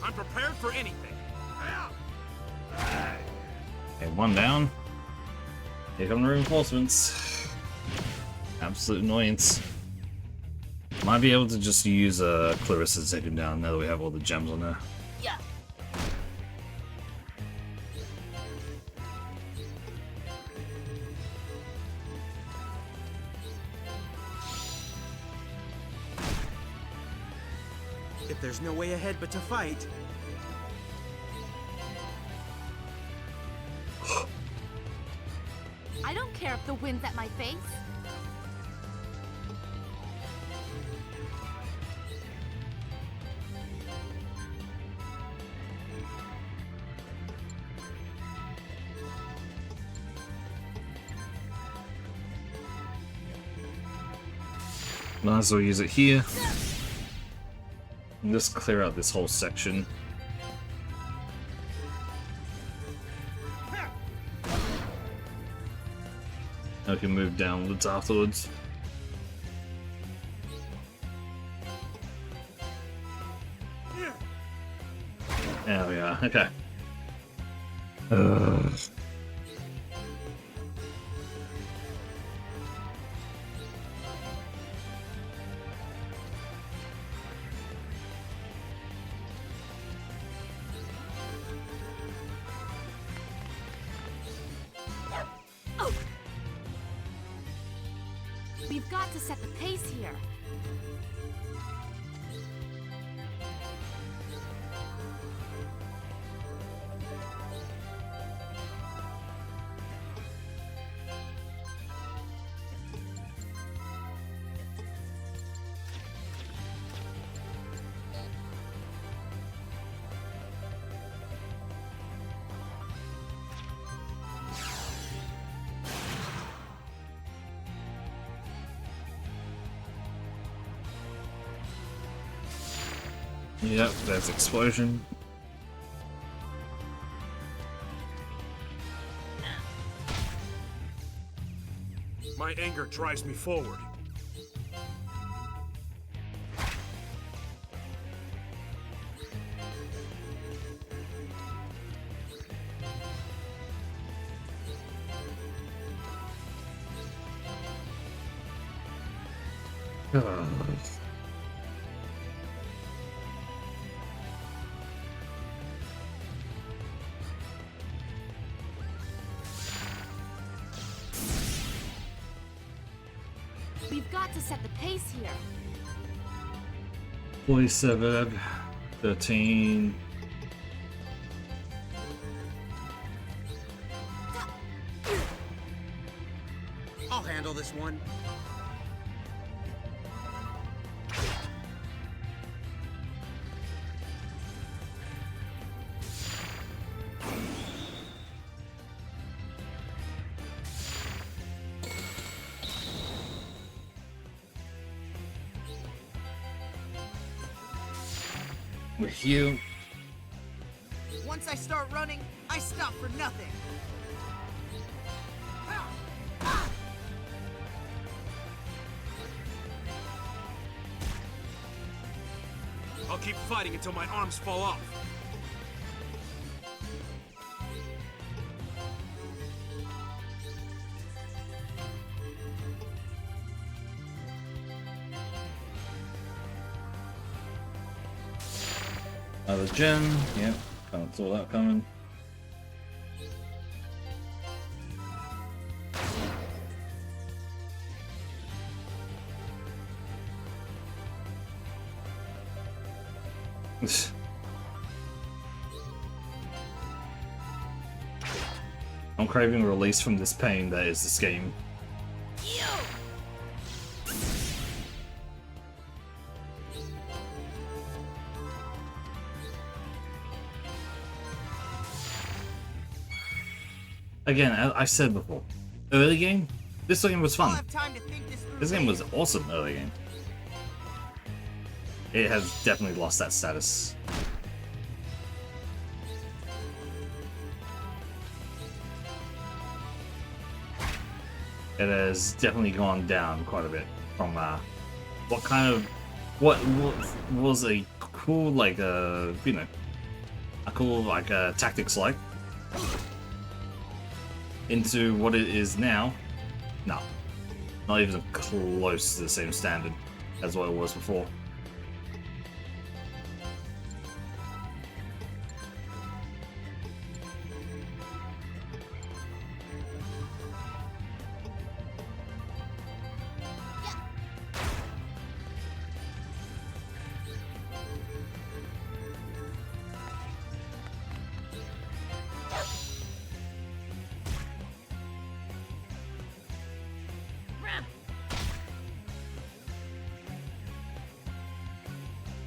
I'm prepared for anything. Okay, one down. Here come the reinforcements. Absolute annoyance. Might be able to just use Clarissa to take him down now that we have all the gems on her. Yeah. If there's no way ahead but to fight, I don't care if the wind's at my face. Might as well use it here. And just clear out this whole section. I can move downwards afterwards. There we are, okay. We've got to set the pace here. Yep, there's explosion. my anger drives me forward. We've got to set the pace here. 47, 13. I'll handle this one. With you. Once I start running, I stop for nothing. I'll keep fighting until my arms fall off. Another gem. Yep. Kind of saw that coming. I'm craving release from this pain that is this game. Again, I said before, early game, this game was I'll fun. have time to think this through. This game was later. awesome early game. It has definitely lost that status. It has definitely gone down quite a bit from what was a cool like you know, a cool like tactics like into what it is now. No, not even close to the same standard as what it was before.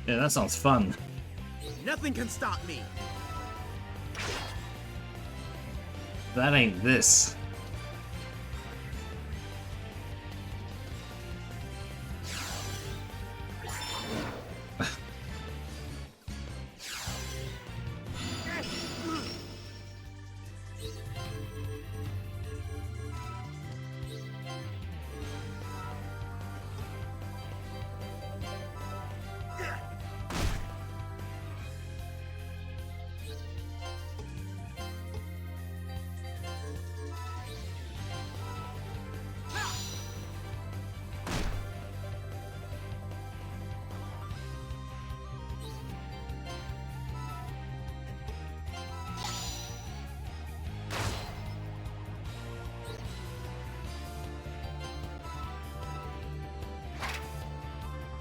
Yeah, that sounds fun. Nothing can stop me. That ain't this.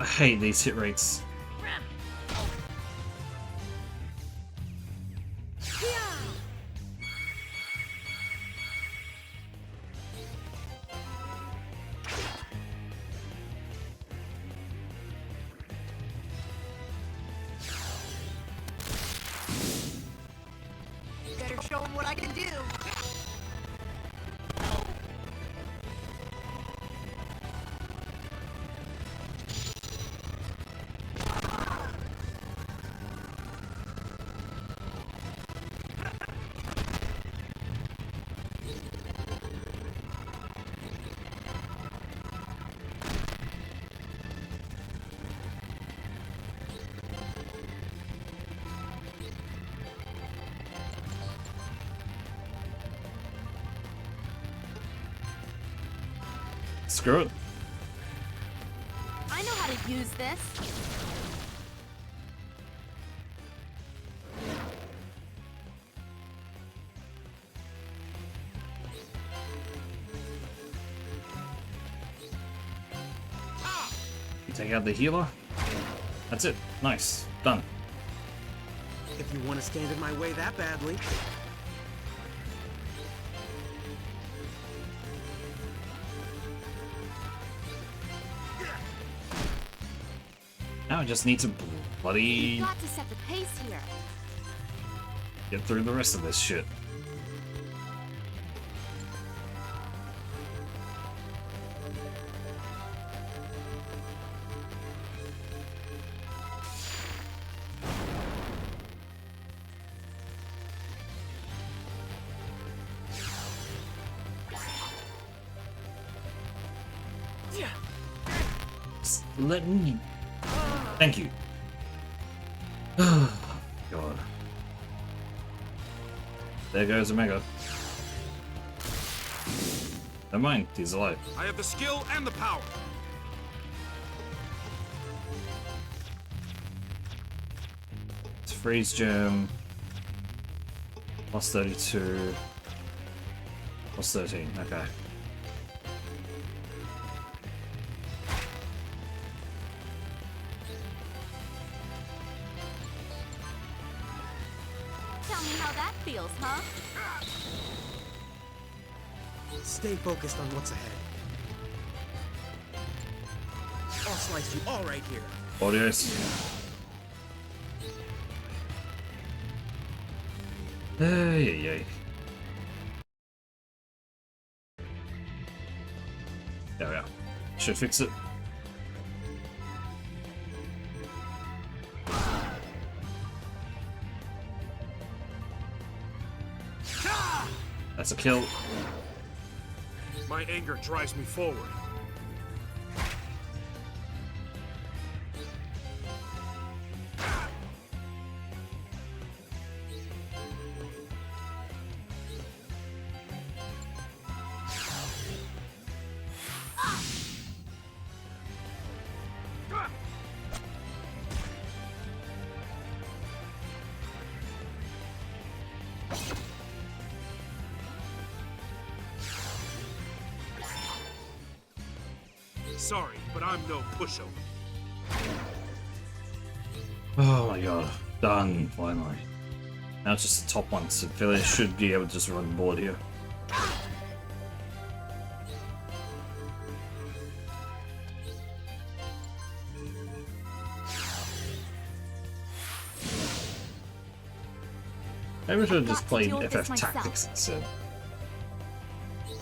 I hate these hit rates. Better show 'em what I can do. Screw it. I know how to use this. You take out the healer. That's it. Nice. Done. If you want to stand in my way that badly. Now I just need to bloody You've got to set the pace here. get through the rest of this shit. let me. Thank you. God. There goes Omega. Never mind, he's alive. I have the skill and the power. It's freeze gem. Plus 32. Plus 13, okay. Tell me how that feels, huh? Stay focused on what's ahead. I'll slice you all right here. Audios. Hey. There we are. Should fix it. That's a kill. My anger drives me forward. Sorry, but I'm no pushover. Oh my god. Done, finally. Now it's just the top one, so Philly should be able to just run the board here. Maybe we should have just played FF Tactics instead.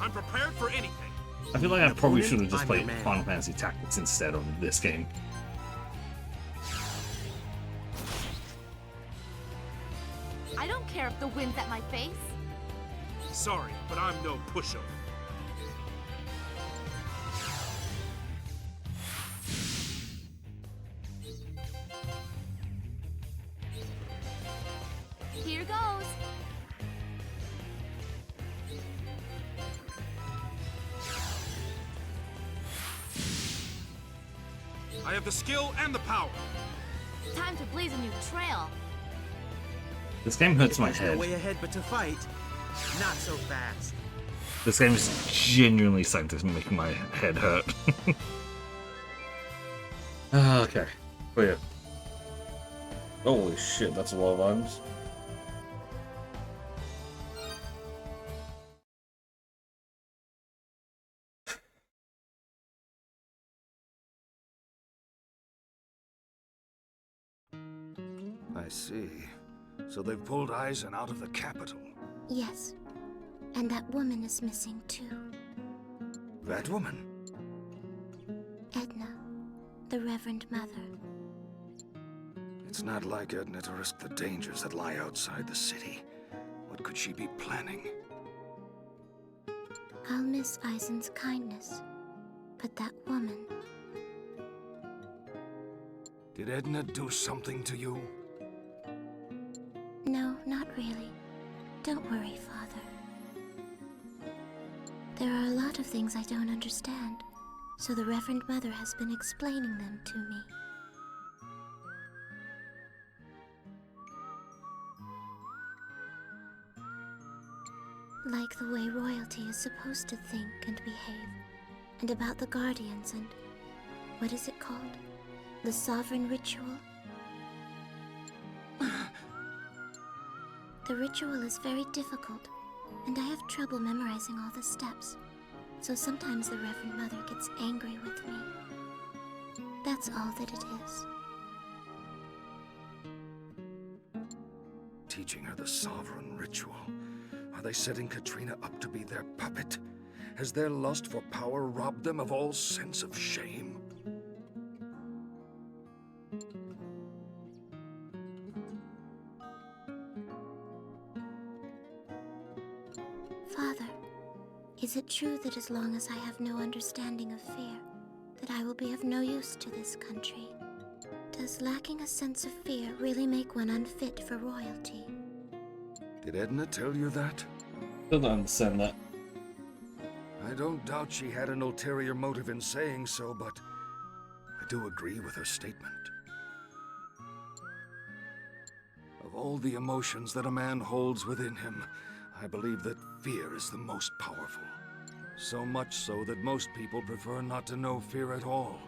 I'm prepared for anything. I feel like I probably should have just I'm played your man. Final Fantasy Tactics instead of this game. I don't care if the wind's at my face. Sorry, but I'm no pushover. Here goes. I have the skill and the power. Time to blaze a new trail. This game hurts my There's no head. way ahead but to fight. Not so fast. This game is genuinely starting to make my head hurt. Okay. Oh yeah. Holy shit, that's a lot of items. I see. So they've pulled Eisen out of the capital. Yes. And that woman is missing too. That woman? Edna, the Reverend Mother. It's not like Edna to risk the dangers that lie outside the city. What could she be planning? I'll miss Eisen's kindness. But that woman... Did Edna do something to you? No, not really. Don't worry, Father. There are a lot of things I don't understand, so the Reverend Mother has been explaining them to me. Like the way royalty is supposed to think and behave, and about the Guardians and... what is it called? The Sovereign Ritual? The ritual is very difficult, and I have trouble memorizing all the steps, so sometimes the Reverend Mother gets angry with me. That's all that it is. Teaching her the Sovereign Ritual. Are they setting Katrina up to be their puppet? Has their lust for power robbed them of all sense of shame? Father, is it true that as long as I have no understanding of fear, that I will be of no use to this country. Does lacking a sense of fear really make one unfit for royalty? Did Edna tell you that? Still don't understand that. I don't doubt she had an ulterior motive in saying so, but I do agree with her statement. Of all the emotions that a man holds within him, I believe that fear is the most powerful. So much so that most people prefer not to know fear at all.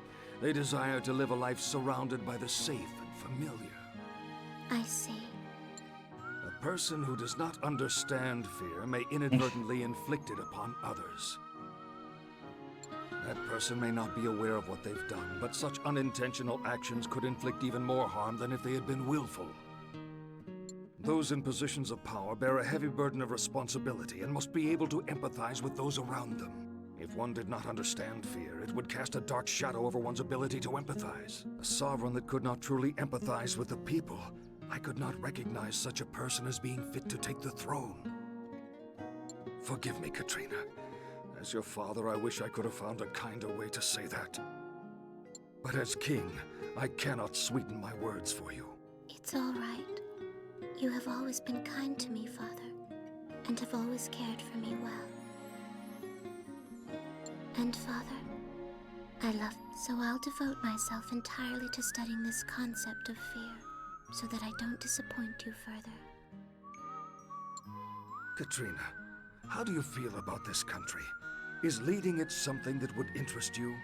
They desire to live a life surrounded by the safe and familiar. I see. A person who does not understand fear may inadvertently inflict it upon others. That person may not be aware of what they've done, but such unintentional actions could inflict even more harm than if they had been willful. Those in positions of power bear a heavy burden of responsibility and must be able to empathize with those around them. If one did not understand fear, it would cast a dark shadow over one's ability to empathize. A sovereign that could not truly empathize with the people, I could not recognize such a person as being fit to take the throne. Forgive me, Katrina. As your father, I wish I could have found a kinder way to say that. But as king, I cannot sweeten my words for you. It's all right. You have always been kind to me, Father, and have always cared for me well. And Father, I love you, so I'll devote myself entirely to studying this concept of fear, so that I don't disappoint you further. Katrina, how do you feel about this country? Is leading it something that would interest you?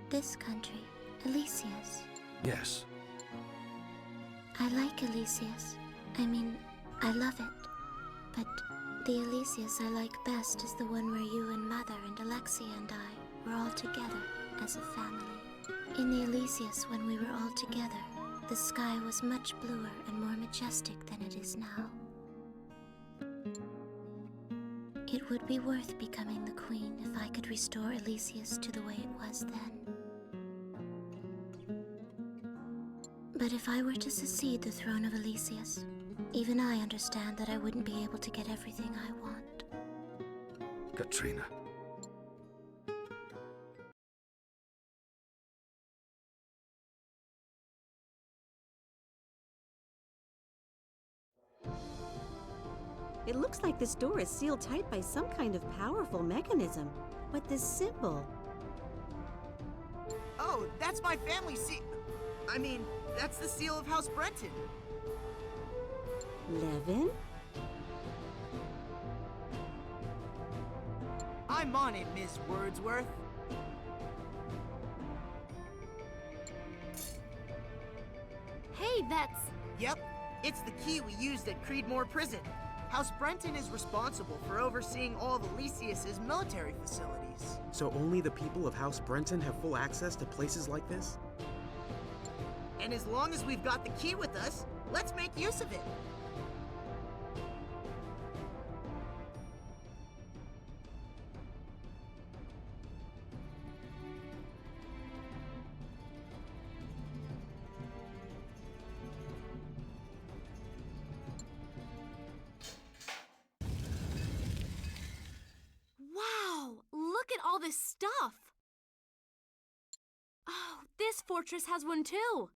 This country, Elysius. Yes. I like Elysius. I mean, I love it. But the Elysius I like best is the one where you and Mother and Alexia and I were all together as a family. In the Elysius, when we were all together, the sky was much bluer and more majestic than it is now. It would be worth becoming the queen if I could restore Elysius to the way it was then. But if I were to succeed the throne of Elysius, even I understand that I wouldn't be able to get everything I want. Katrina. It looks like this door is sealed tight by some kind of powerful mechanism. But this symbol... Oh, that's my family seal. I mean, that's the seal of House Brenton. Levin? I'm on it, Miss Wordsworth. Hey, that's... Yep, it's the key we used at Creedmoor Prison. House Brenton is responsible for overseeing all of Elysius's military facilities. So only the people of House Brenton have full access to places like this? And as long as we've got the key with us, let's make use of it. Wow! Look at all this stuff! Oh, this fortress has one too!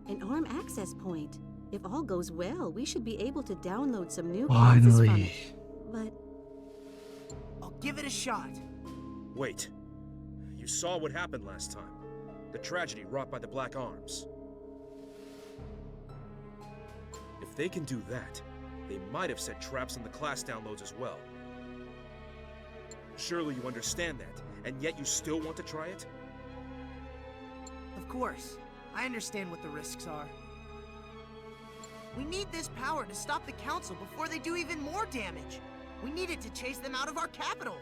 An ARM access point. If all goes well, we should be able to download some new classes from it. But... I'll give it a shot. Wait. You saw what happened last time. The tragedy wrought by the Black Arms. If they can do that, they might have set traps on the class downloads as well. Surely you understand that, and yet you still want to try it? Of course. I understand what the risks are. We need this power to stop the Council before they do even more damage. We need it to chase them out of our capital.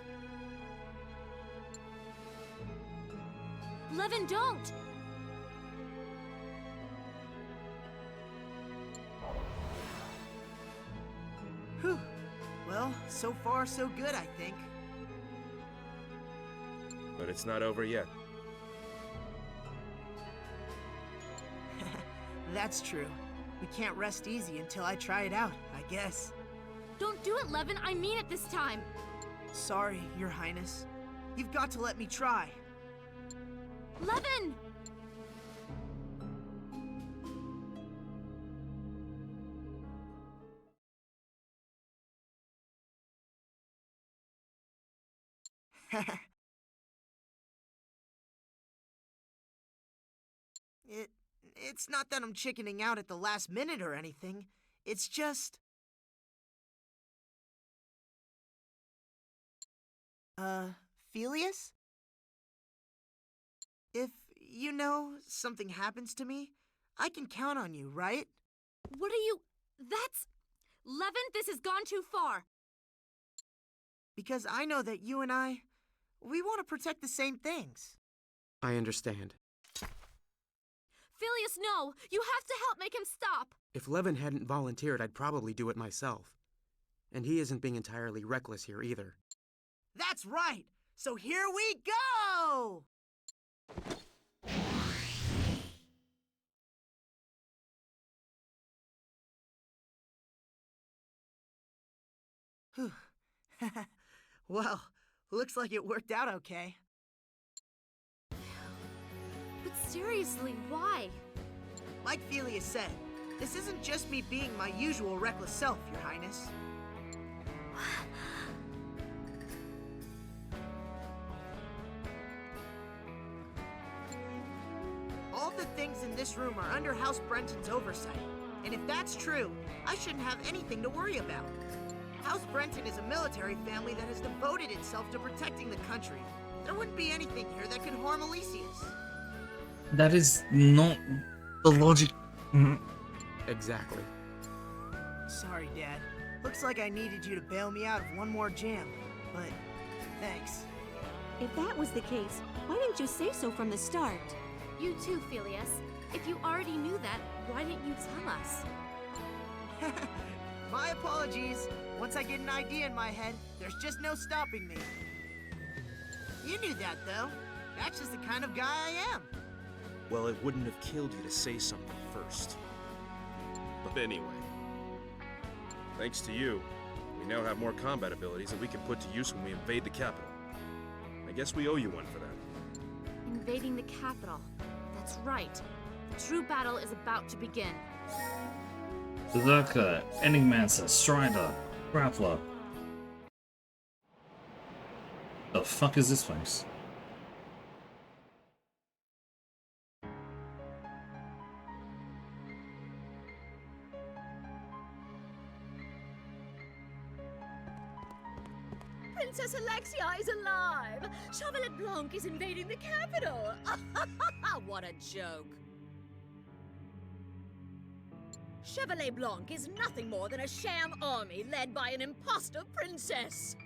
Levin, don't! Whew. Well, so far so good, I think. But it's not over yet. That's true. We can't rest easy until I try it out, I guess. Don't do it, Levin! I mean it this time! Sorry, Your Highness. You've got to let me try. Levin! It's not that I'm chickening out at the last minute or anything. It's just... Filius? If, something happens to me, I can count on you, right? What are you... That's... Levin, this has gone too far. Because I know that you and we want to protect the same things. I understand. Filius, no! You have to help make him stop! If Levin hadn't volunteered, I'd probably do it myself. And he isn't being entirely reckless here either. That's right! So here we go! Whew. Well, looks like it worked out okay. But seriously, why? Like Filius said, this isn't just me being my usual reckless self, Your Highness. All the things in this room are under House Brenton's oversight. And if that's true, I shouldn't have anything to worry about. House Brenton is a military family that has devoted itself to protecting the country. There wouldn't be anything here that could harm Elysius. That is not the logic. Exactly. Sorry, Dad. Looks like I needed you to bail me out of one more jam, but thanks. If that was the case, why didn't you say so from the start? You too, Filius. If you already knew that, why didn't you tell us? My apologies. Once I get an idea in my head, there's just no stopping me. You knew that, though. That's just the kind of guy I am. Well, it wouldn't have killed you to say something first. But anyway, thanks to you, we now have more combat abilities that we can put to use when we invade the capital. I guess we owe you one for that. Invading the capital. That's right. The true battle is about to begin. Berserker, Enigmancer, Strider, Grappler. The fuck is this place? Princess Alexia is alive! Chevalier Blanc is invading the capital! What a joke! Chevalier Blanc is nothing more than a sham army led by an imposter princess!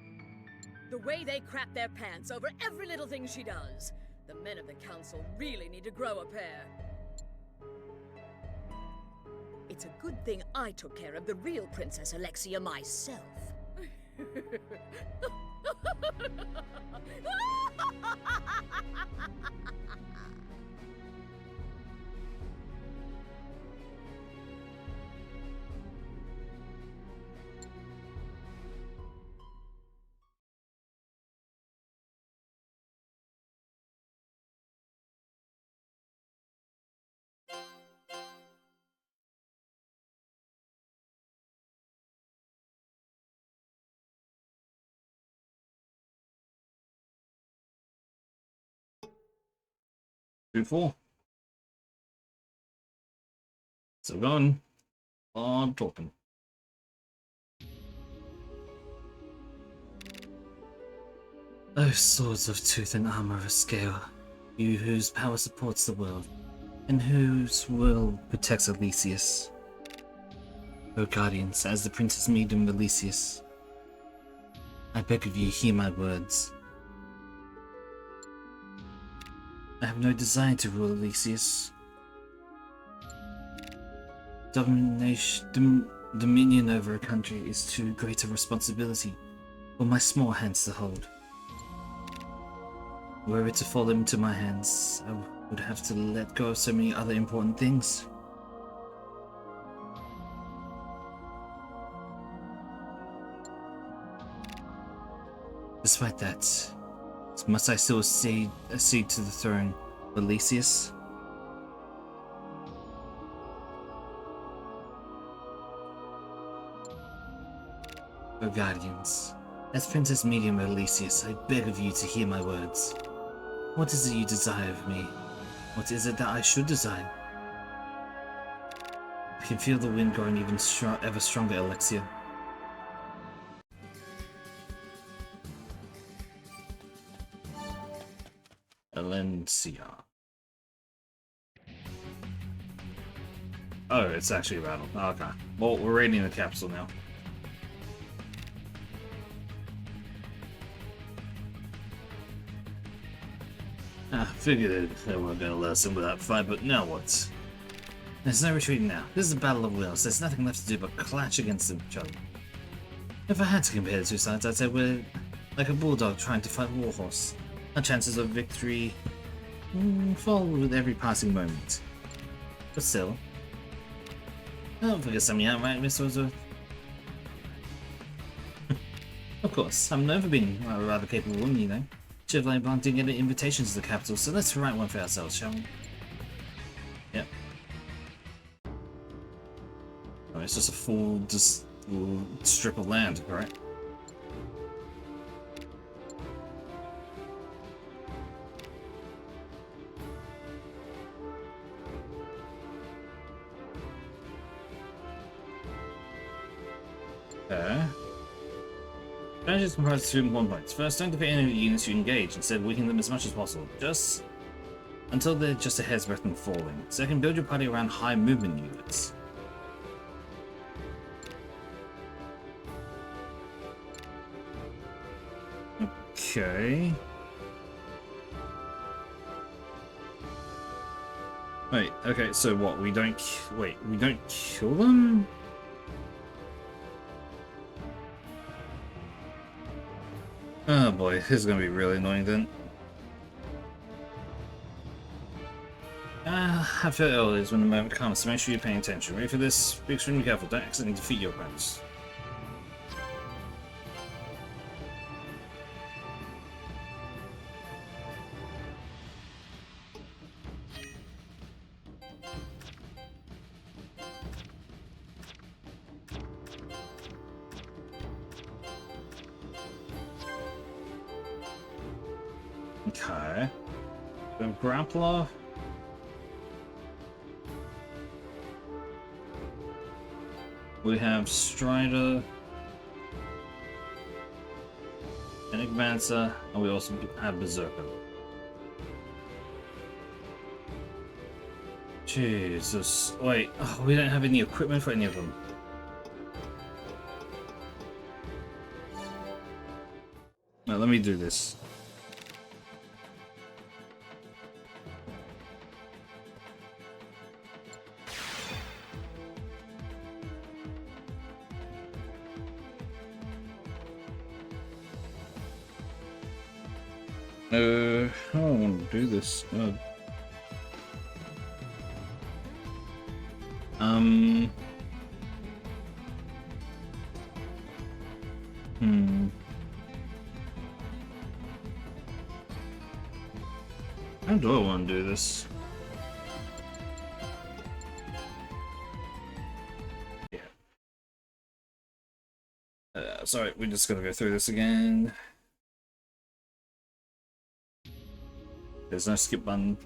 The way they crap their pants over every little thing she does. The men of the council really need to grow a pair. It's a good thing I took care of the real Princess Alexia myself. Two, 4. So going on talking. Oh, swords of tooth and armor of scale, you whose power supports the world, and whose will protects Elysius. O guardians, as the Princess Maiden of Elysius, I beg of you, hear my words. I have no desire to rule Elysius. Dominion over a country is too great a responsibility for my small hands to hold. Were it to fall into my hands, I would have to let go of so many other important things. despite that, must I still accede to the throne of Elysius? O Guardians, as Princess Medium of Elysius, I beg of you to hear my words. What is it you desire of me? What is it that I should desire? I can feel the wind growing even ever stronger, Alexia. Alencia. Oh, it's actually a battle. Okay. Well, we're raiding the capsule now. Figured they weren't gonna let us in without fight, but now what? There's no retreating now. This is a battle of wills. There's nothing left to do but clash against each other. If I had to compare the two sides, I'd say we're like a bulldog trying to fight a warhorse. Our chances of victory fall with every passing moment. But still, I don't figure something out, right, Miss Wordsworth? Of course, I'm known for being a rather capable woman, you know. Chevalier Blanc didn't get an invitation to the capital, so let's write one for ourselves, shall we? Yep. Oh, it's just a full strip of land, correct? Okay. Strategies comprise two important points. First, don't defeat any of the units you engage, instead weaken them as much as possible, just until they're just a hair's breadth from falling. Second, build your party around high movement units. Okay. Wait, okay, so what, we don't kill them? Oh boy, this is gonna be really annoying then. I feel ill is when the moment comes, so make sure you're paying attention. Ready for this? Be extremely careful, don't accidentally defeat your opponents. Okay. The grappler. We have Strider, Enigmancer, and we also have Berserker. Jesus. Wait, oh, we don't have any equipment for any of them. Now, let me do this. I don't want to do this. How do I want to do this? Yeah. Sorry, we're just gonna go through this again. There's no skip button.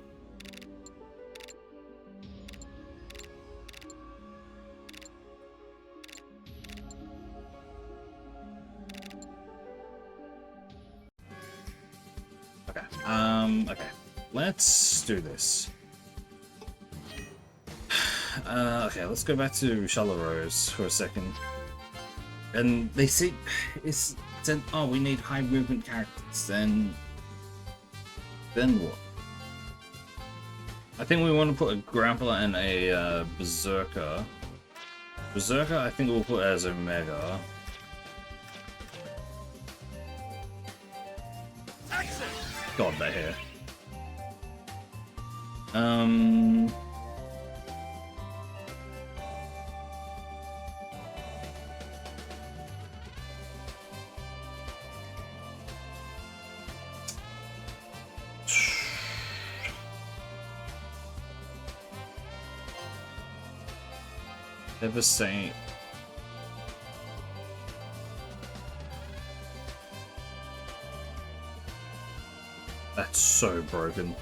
Okay. Okay. Let's do this. Okay, let's go back to Chalaros for a second. And they see it's said, oh, we need high movement characters. Then what? I think we want to put a Grappler and a Berserker. Berserker, I think we'll put as Omega. God, that hair. Devastate. That's so broken.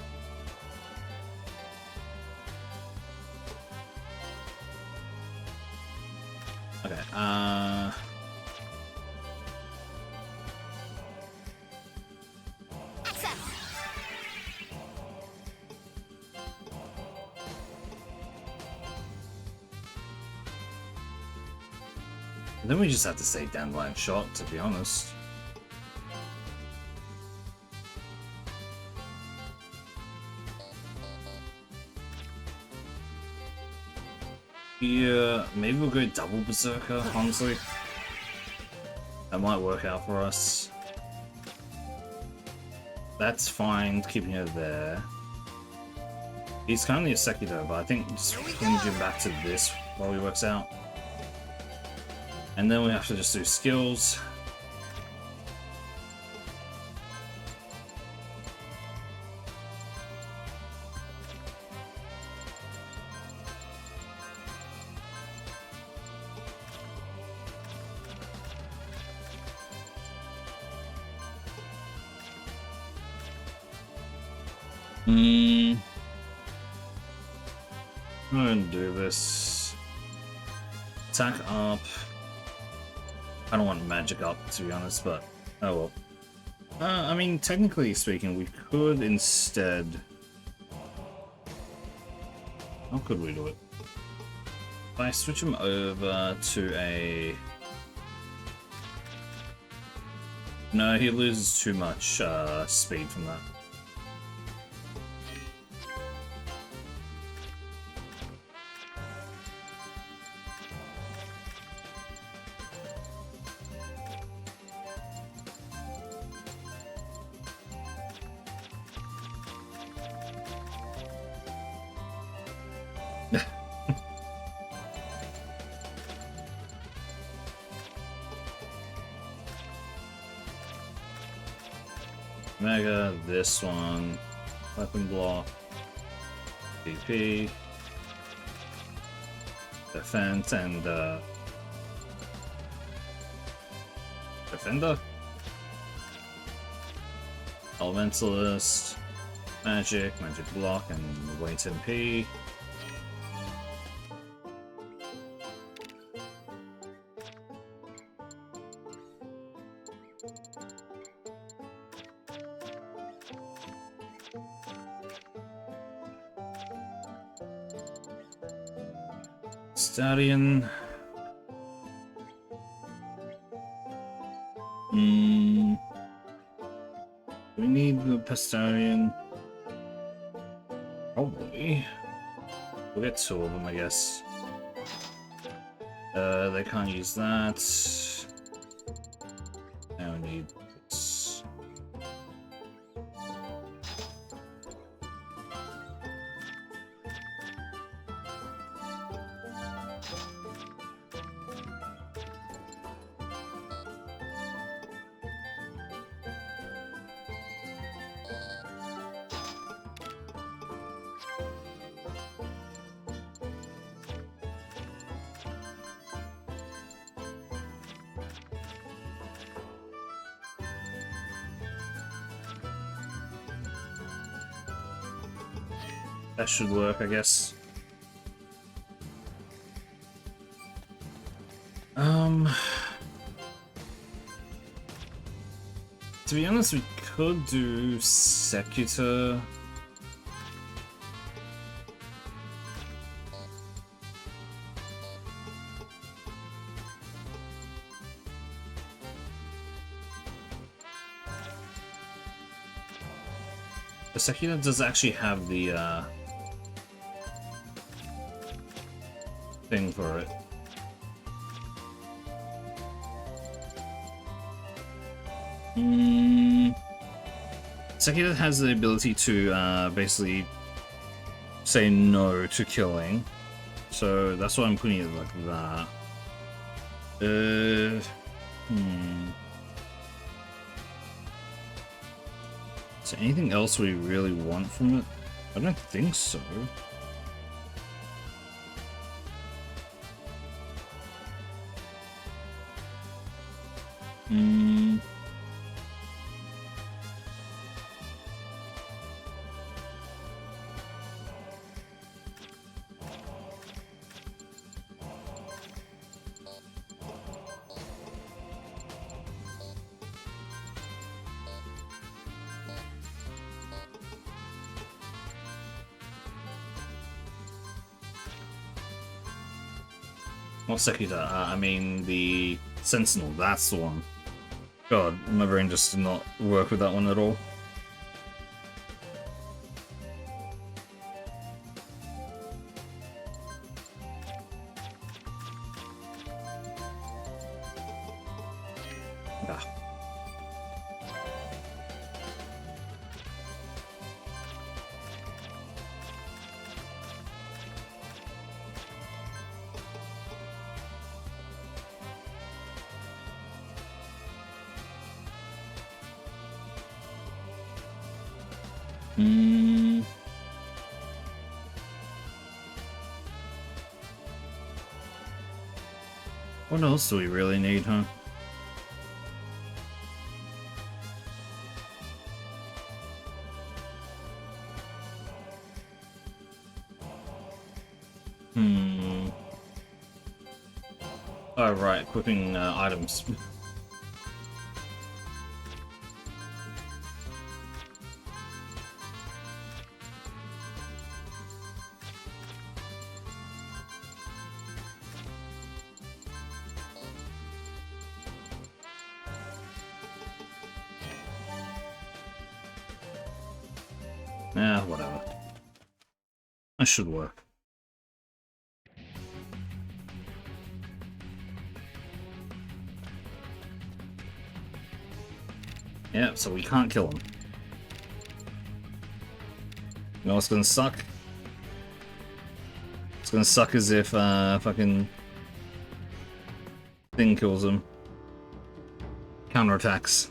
Okay, then we just have to say Dandelion Shot, to be honest. Yeah, maybe we'll go double Berserker, honestly. That might work out for us. That's fine, keeping her there. He's currently a Sekiro, but I think just change him back to this while he works out. And then we have to just do skills. I'm gonna do this. Attack up. I don't want magic up, to be honest, but oh well. I mean, technically speaking, we could instead... How could we do it? If I switch him over to a... No, he loses too much speed from that. Mega, this one, weapon block, DP, defense, and defender, elementalist, magic block, and weight MP. Stadion. We need the Pestarian. Probably. We'll get two of them, I guess. They can't use that. Now we need this. That should work, I guess. To be honest, we could do Secutor. The Secutor does actually have the thing for it. Secutor has the ability to basically say no to killing, so that's why I'm putting it like that. Is there anything else we really want from it? I don't think so. Hmm. What Sekita? I mean the Sentinel, that's the one. God, my brain just did not work with that one at all. Ah. Hmm. What else do we really need, huh? Hmm. Oh, right, equipping items. Whatever. That should work. Yeah, so we can't kill him. You know what's gonna suck? It's gonna suck as if fucking thing kills him. Counterattacks.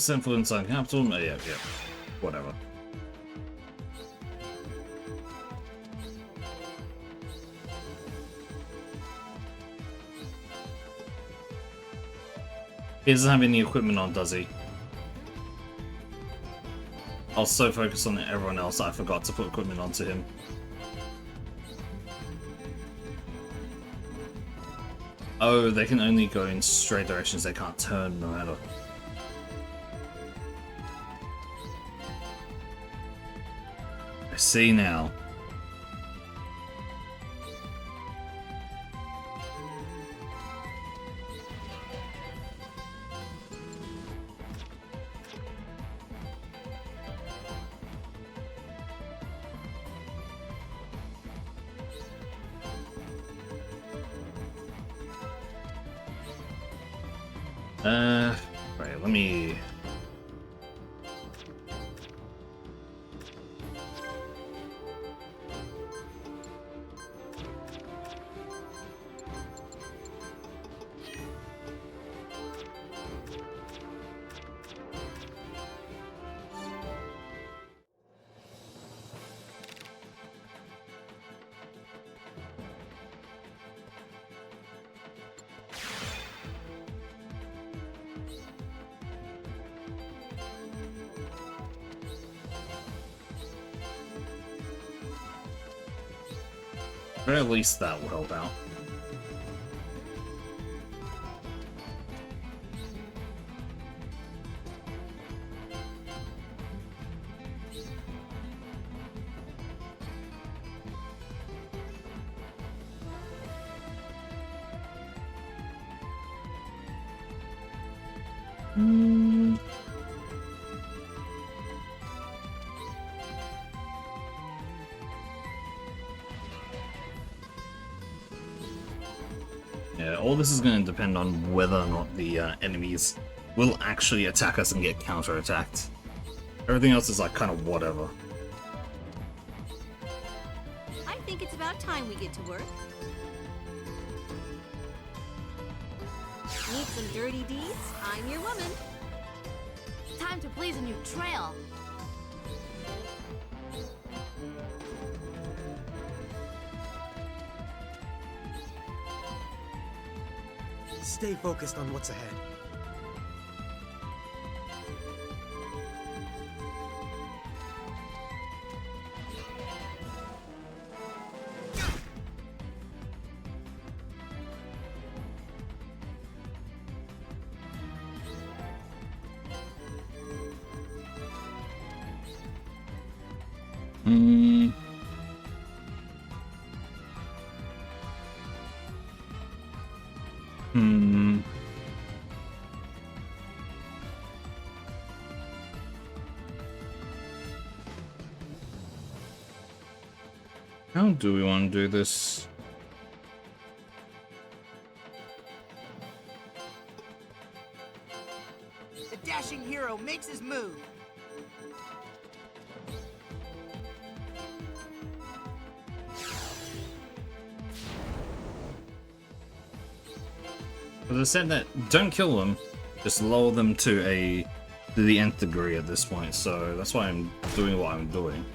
Influence on capital? Yeah. Whatever. He doesn't have any equipment on, does he? I was so focused on everyone else I forgot to put equipment onto him. Oh, they can only go in straight directions, they can't turn no matter. I see now. Right, let me... Or at least that will help out. Yeah, all this is going to depend on whether or not the enemies will actually attack us and get counterattacked. Everything else is like kind of whatever. I think it's about time we get to work. Need some dirty deeds? I'm your woman. Time to blaze a new trail. Stay focused on what's ahead. How do we want to do this? The dashing hero makes his move. But they said that don't kill them, just lower them to the nth degree at this point. So that's why I'm doing what I'm doing.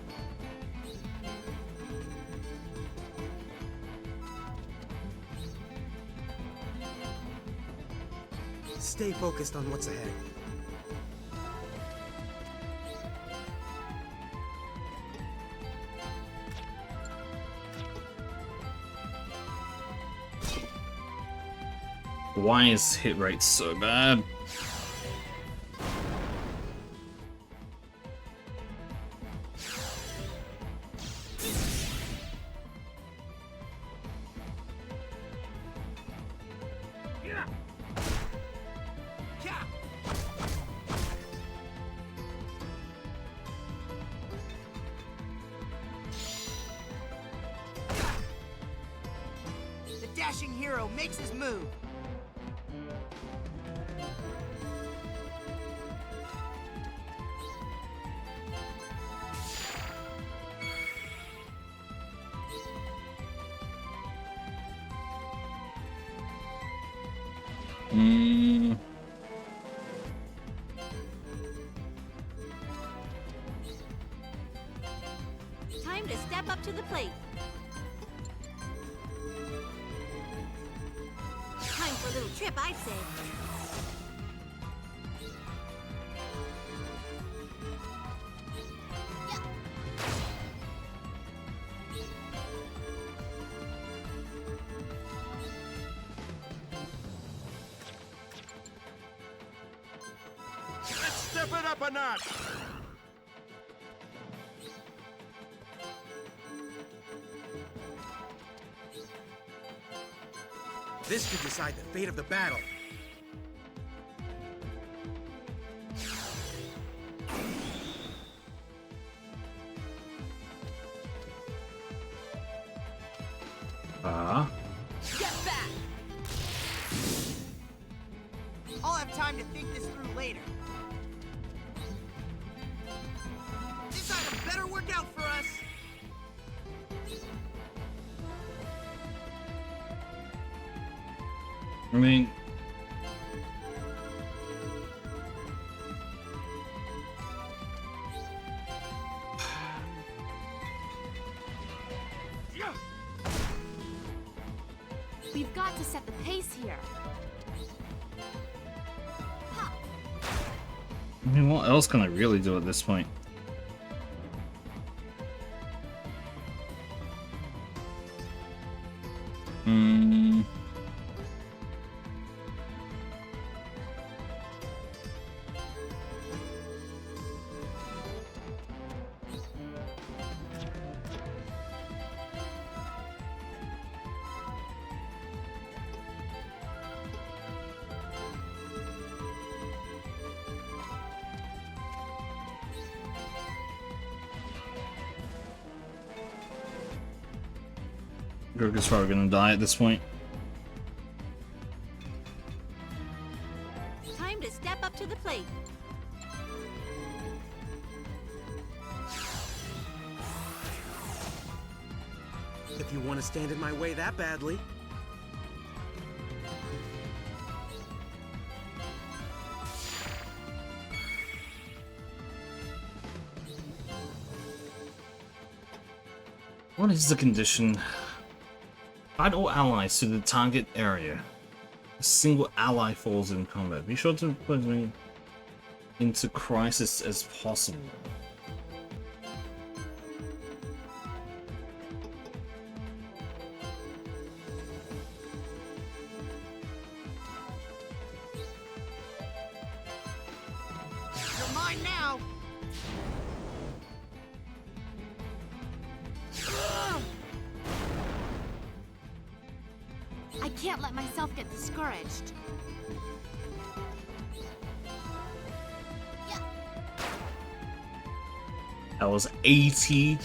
Stay focused on what's ahead. Why is hit rate so bad? The dashing hero makes his move. Time to step up to the plate. Time for a little trip, I'd say. Let's step it up a notch! This could decide the fate of the battle. Get back! I'll have time to think this through later. This item better work out for us. I mean, We've got to set the pace here. I mean, what else can I really do at this point? Grogu's probably gonna die at this point. Time to step up If you want to stand in my way that badly. What is the condition? Fight all allies to the target area. A single ally falls in combat. Be sure to put me into crisis as possible. You're mine now! I can't let myself get discouraged. That was 80.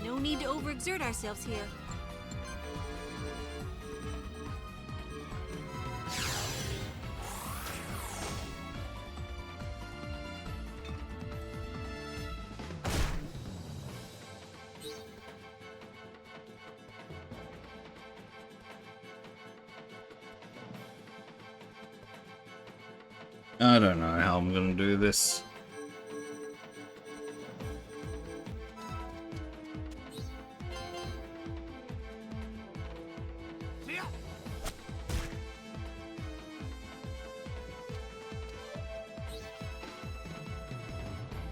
No need to overexert ourselves here. I don't know how I'm gonna do this.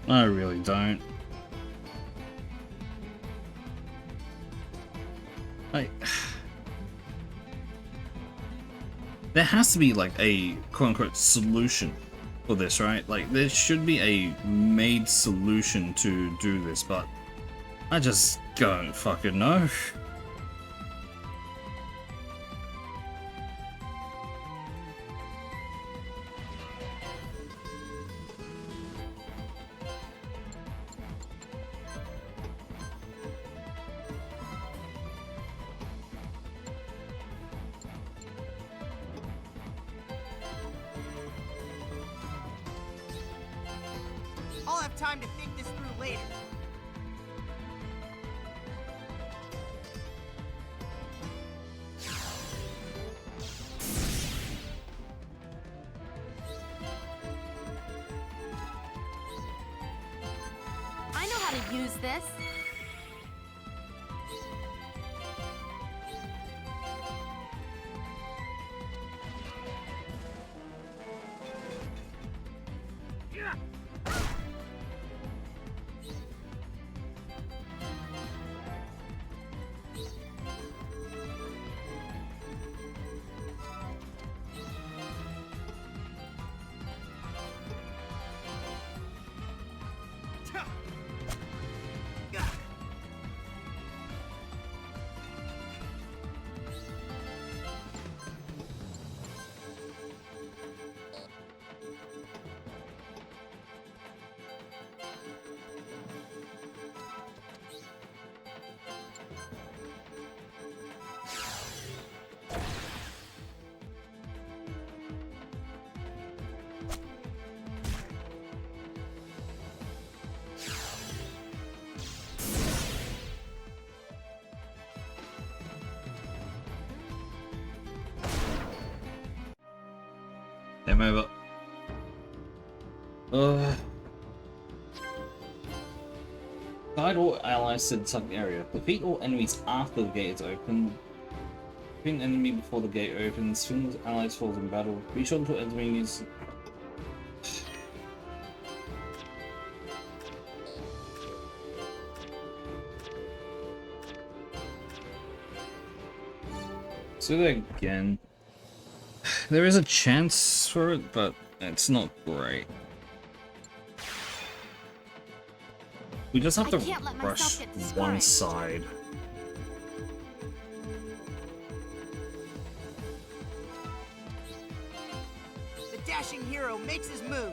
I really don't. Like, there has to be like a quote-unquote solution for this, right? Like, there should be a made solution to do this, but I just don't fucking know. I'll have time to think this through later. I know how to use this. Game over. Guide all allies to the target area. Defeat all enemies after the gate is open. Defeat an enemy before the gate opens. Swing allies falls in battle. Be sure to put enemies. So that again. There is a chance for it, but it's not great. We just have to rush one side. The dashing hero makes his move.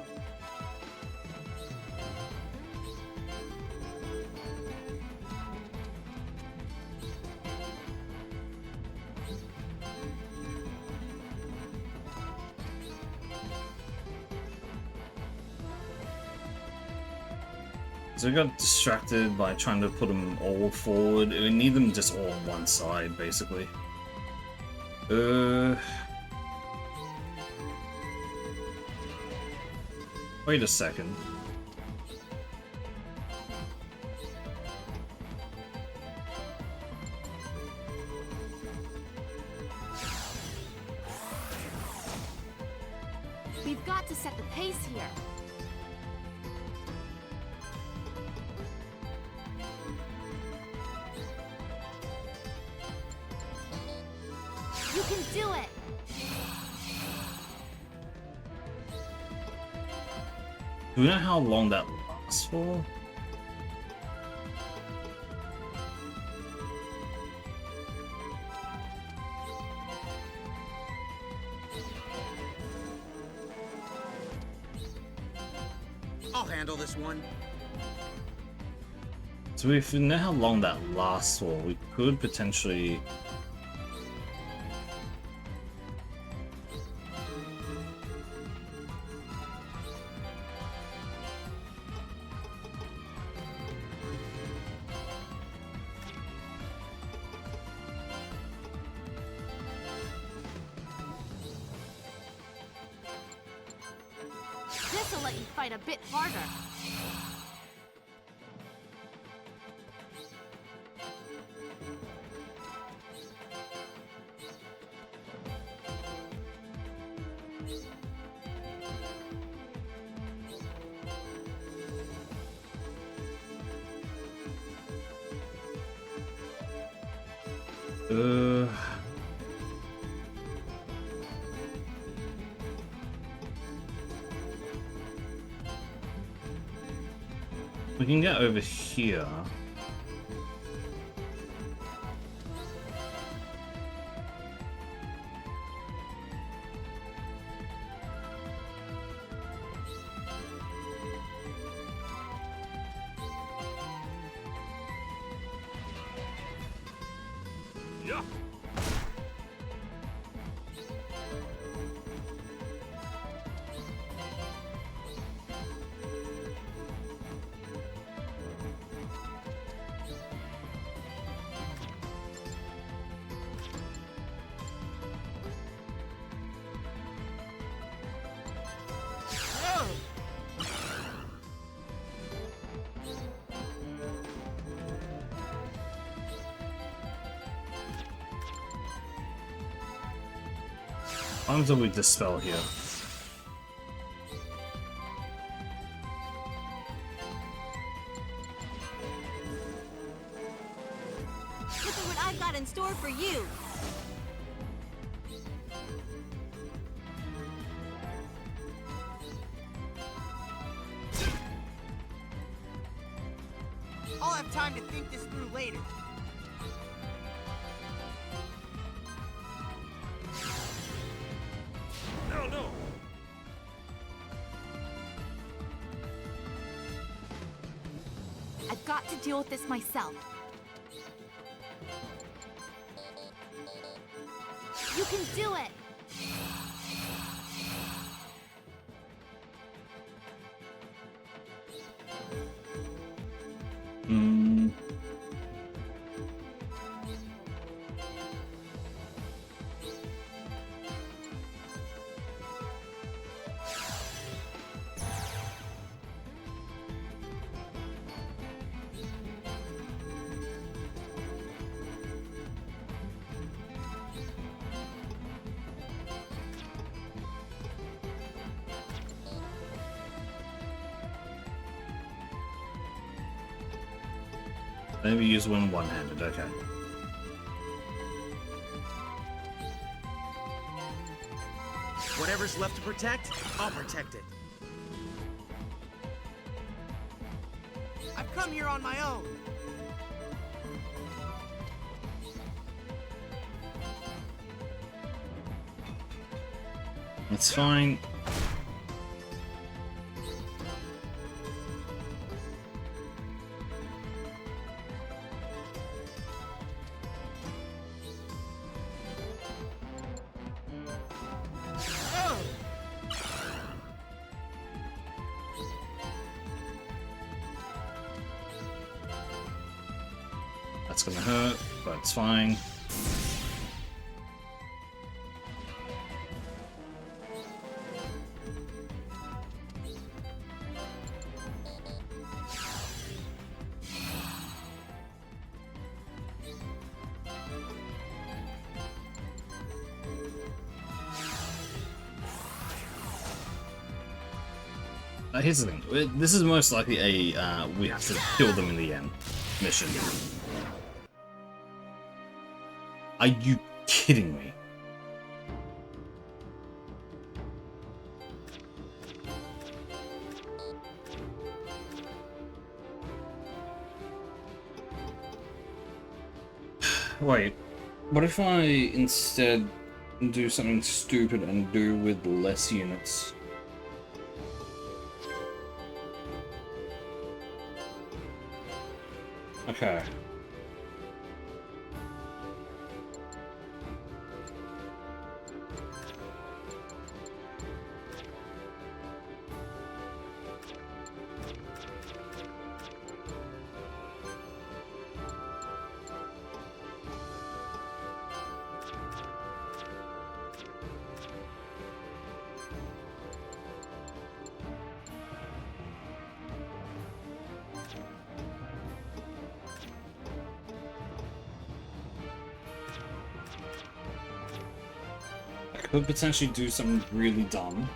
So we got distracted by trying to put them all forward. We need them just all on one side, basically. Wait a second. We've got to set the pace here. You can do it! Do we know how long that lasts for? I'll handle this one. So if we know how long that lasts for, we could potentially... This'll let you fight a bit harder. We can get over here. Yeah. How long until we dispel here? Look at what I've got in store for you. I'll have time to think this through later. No, no. I've got to deal with this myself. You can do it! Maybe use one one-handed, okay. Whatever's left to protect, I'll protect it. I've come here on my own. It's fine. That's gonna hurt, but it's fine. Here's the thing. This is most likely a we have to kill them in the end mission. Are you kidding me? Wait, what if I instead do something stupid and do with less units? Okay. Could potentially do something really dumb.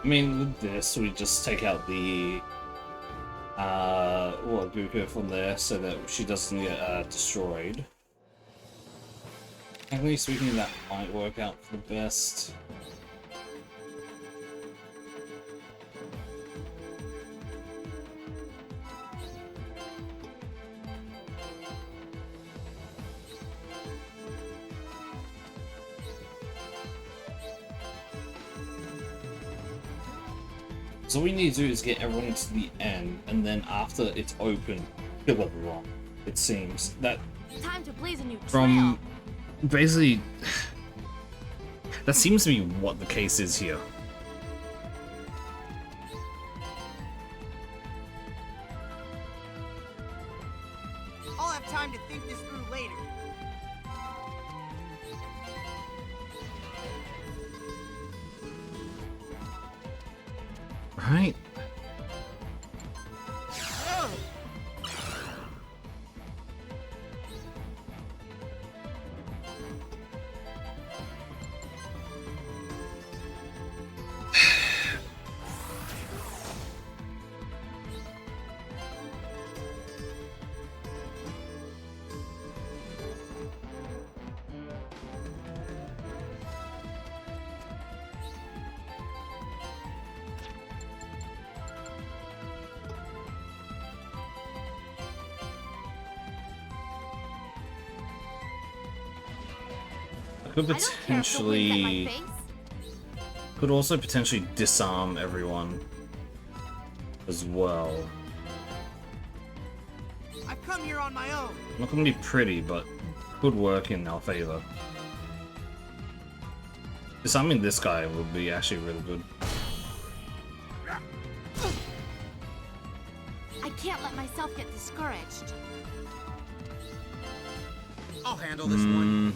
I mean, with this, we just take out the Guka from there so that she doesn't get destroyed. Technically speaking, that might work out for the best. So what we need to do is get everyone to the end, and then after it's open, kill everyone. It seems that Time to blaze a new trail. from basically that seems to be what the case is here. I'll have time to think this through later. Right? could I don't care if the wind's at my potentially... face. Could also potentially disarm everyone as well. I've come here on my own. Not gonna be pretty, but could work in our favor. Disarming this guy would be actually really good. I can't let myself get discouraged. I'll handle this one.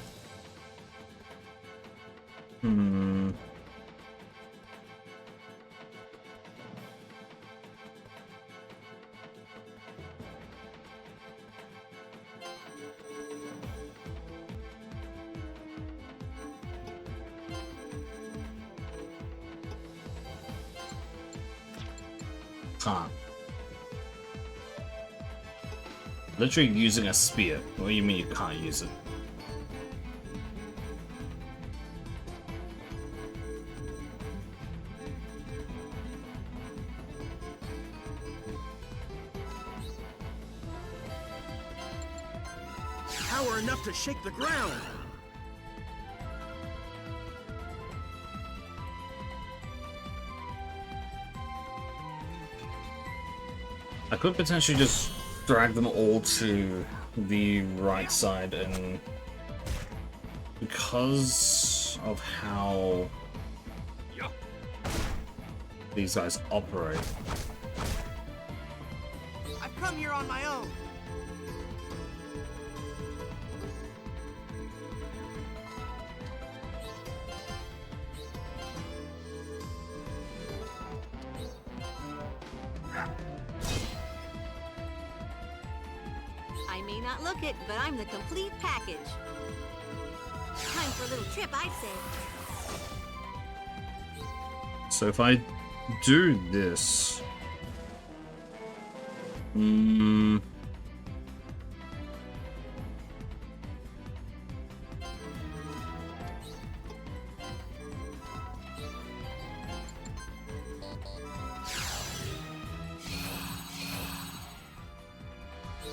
Can't. Literally using a spear. What do you mean you can't use it? Power enough to shake the ground. I could potentially just drag them all to the right side, and because of how these guys operate, I've come here on my own. I may not look it, but I'm the complete package. Time for a little trip, I'd say. so if I do this,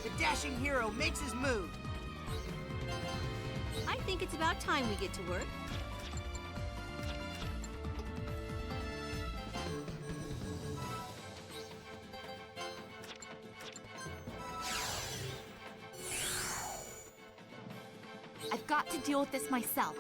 The dashing hero makes his move. I think it's about time we get to work. I've got to deal with this myself.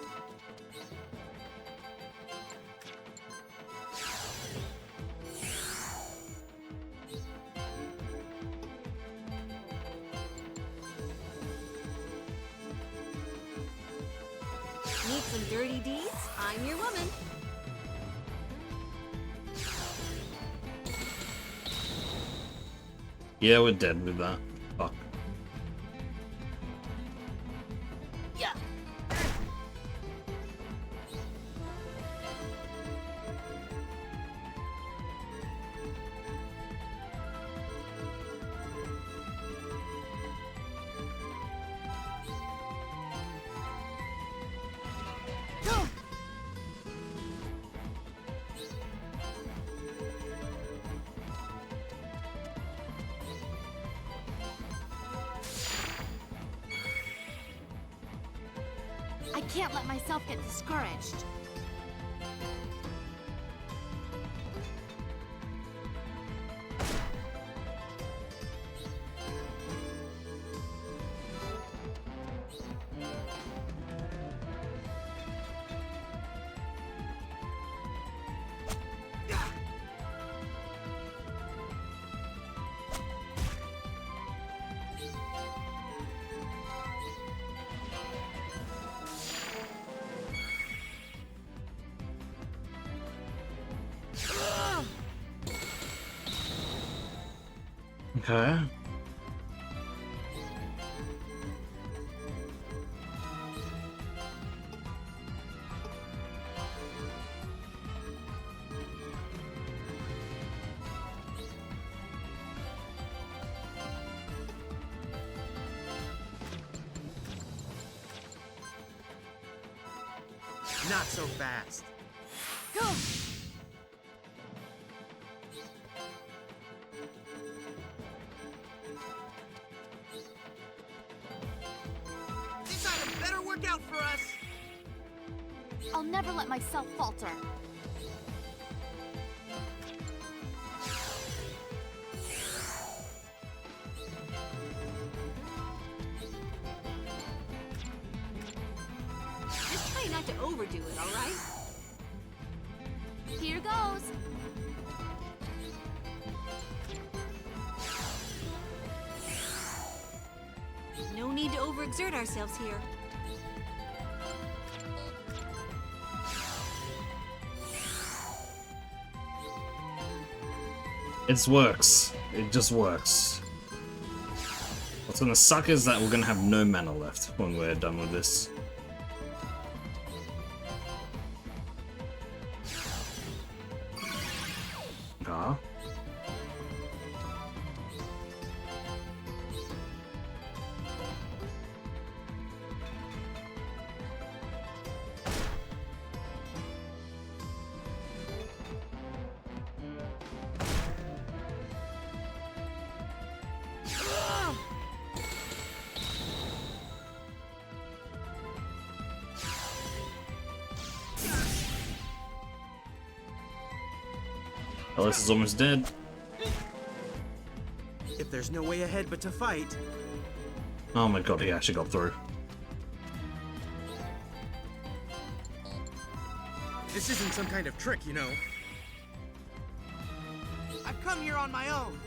Need some dirty deeds? I'm your woman. yeah, we're dead with that. Fuck. Yeah. I can't let myself get discouraged. Okay. Not so fast. Go! This item better work out for us. I'll never let myself falter. Just try not to overdo it, all right? Here goes. No need to overexert ourselves here. It works. It just works. What's gonna suck is that we're gonna have no mana left when we're done with this. Ah. Alice is almost dead. If there's no way ahead but to fight, Oh my god, he actually got through. this isn't some kind of trick, you know. I've come here on my own.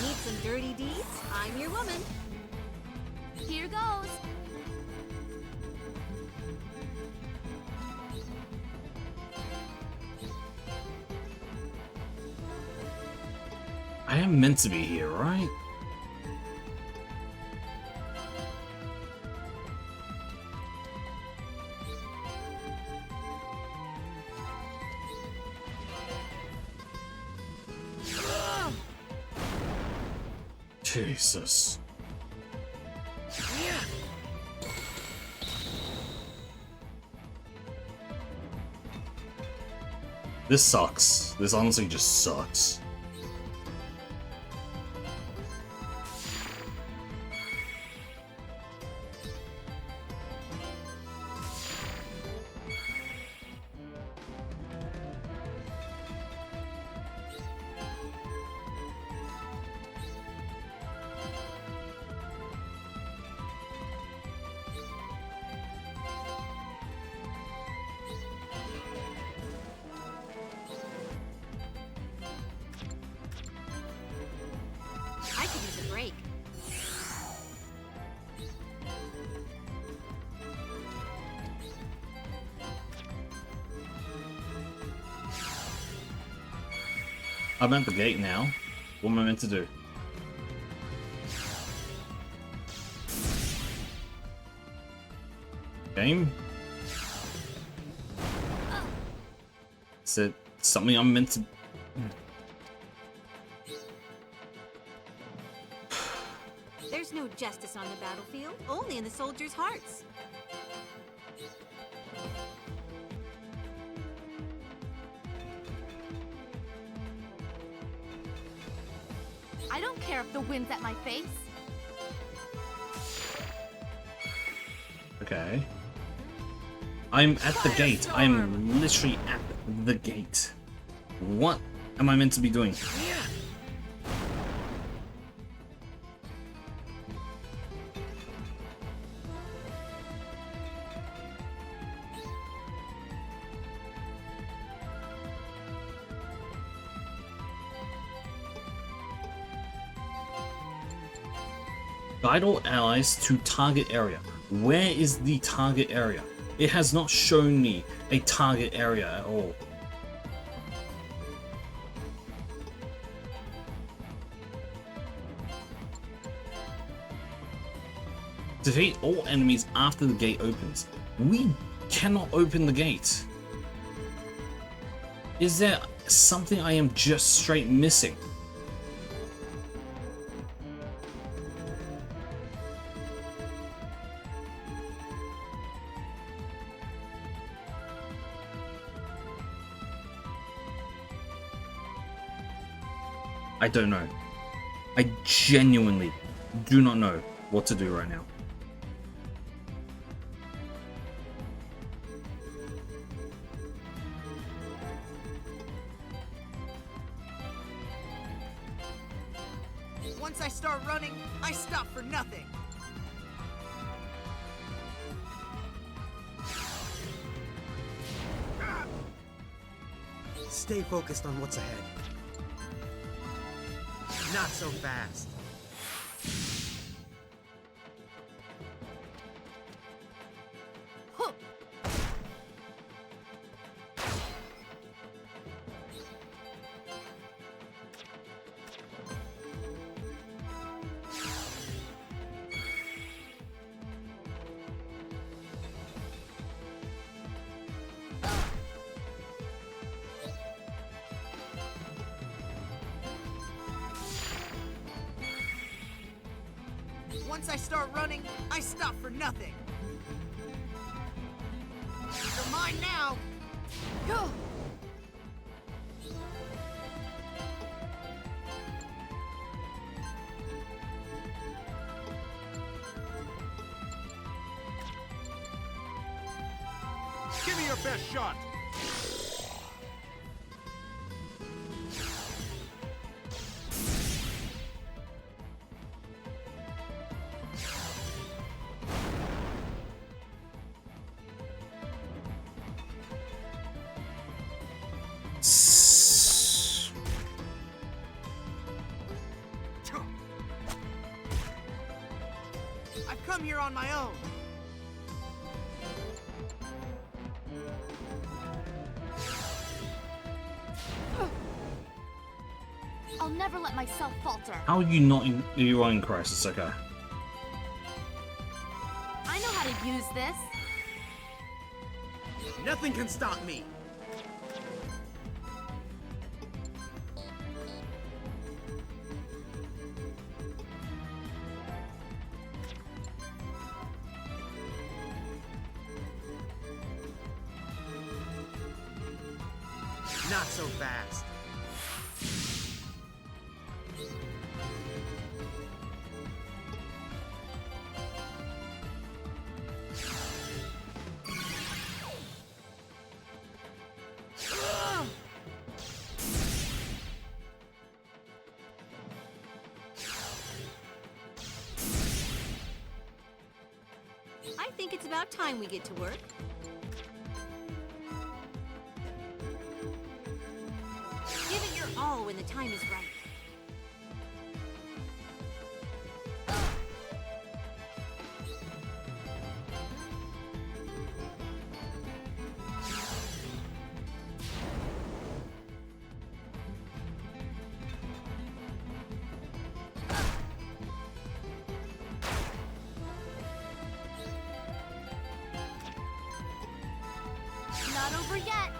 Need some dirty deeds? I'm your woman. Here goes. I am meant to be here, right? Jesus. This sucks. This honestly just sucks. I could use a break. I'm at the gate now. What am I meant to do? Game? Is it something I'm meant to... There's no justice on the battlefield, only in the soldiers' hearts. I don't care if the wind's at my face. Okay. I'm at the gate. I'm literally at the gate. What am I meant to be doing? Guide all allies to target area. Where is the target area? It has not shown me a target area at all. Defeat all enemies after the gate opens. We cannot open the gate. Is there something I am just straight missing? I don't know. I genuinely do not know what to do right now. Once I start running, I stop for nothing. Stay focused on what's ahead. Not so fast. Once I start running, I stop for nothing. You're mine now. Go. Give me your best shot! I've come here on my own. I'll never let myself falter. How are you not in your own crisis, okay? I know how to use this. Nothing can stop me. Not so fast. I think it's about time we get to work. Give it your all when the time is right. Not over yet.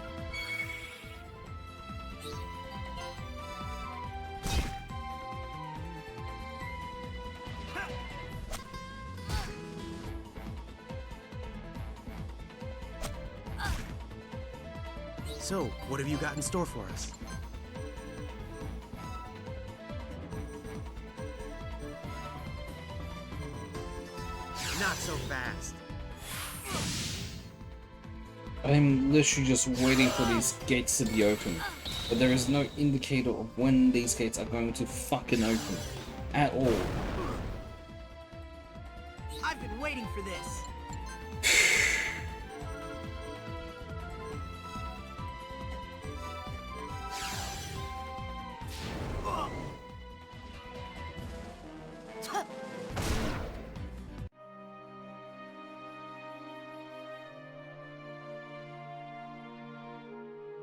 So, what have you got in store for us? Not so fast. I'm literally just waiting for these gates to be open, but there is no indicator of when these gates are going to fucking open at all. I've been waiting for this.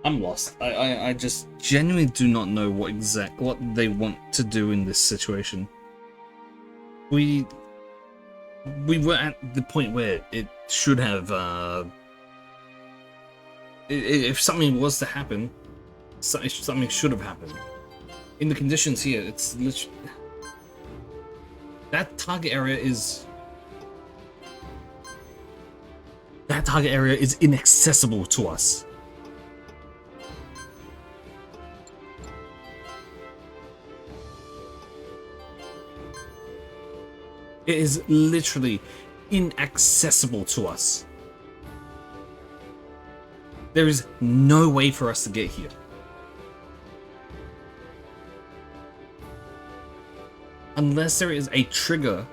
I'm lost. I just genuinely do not know what they want to do in this situation. we were at the point where it should have, if something was to happen, something should have happened. In the conditions here, it's literally... That target area is inaccessible to us. It is literally inaccessible to us. There is no way for us to get here. Unless there is a trigger,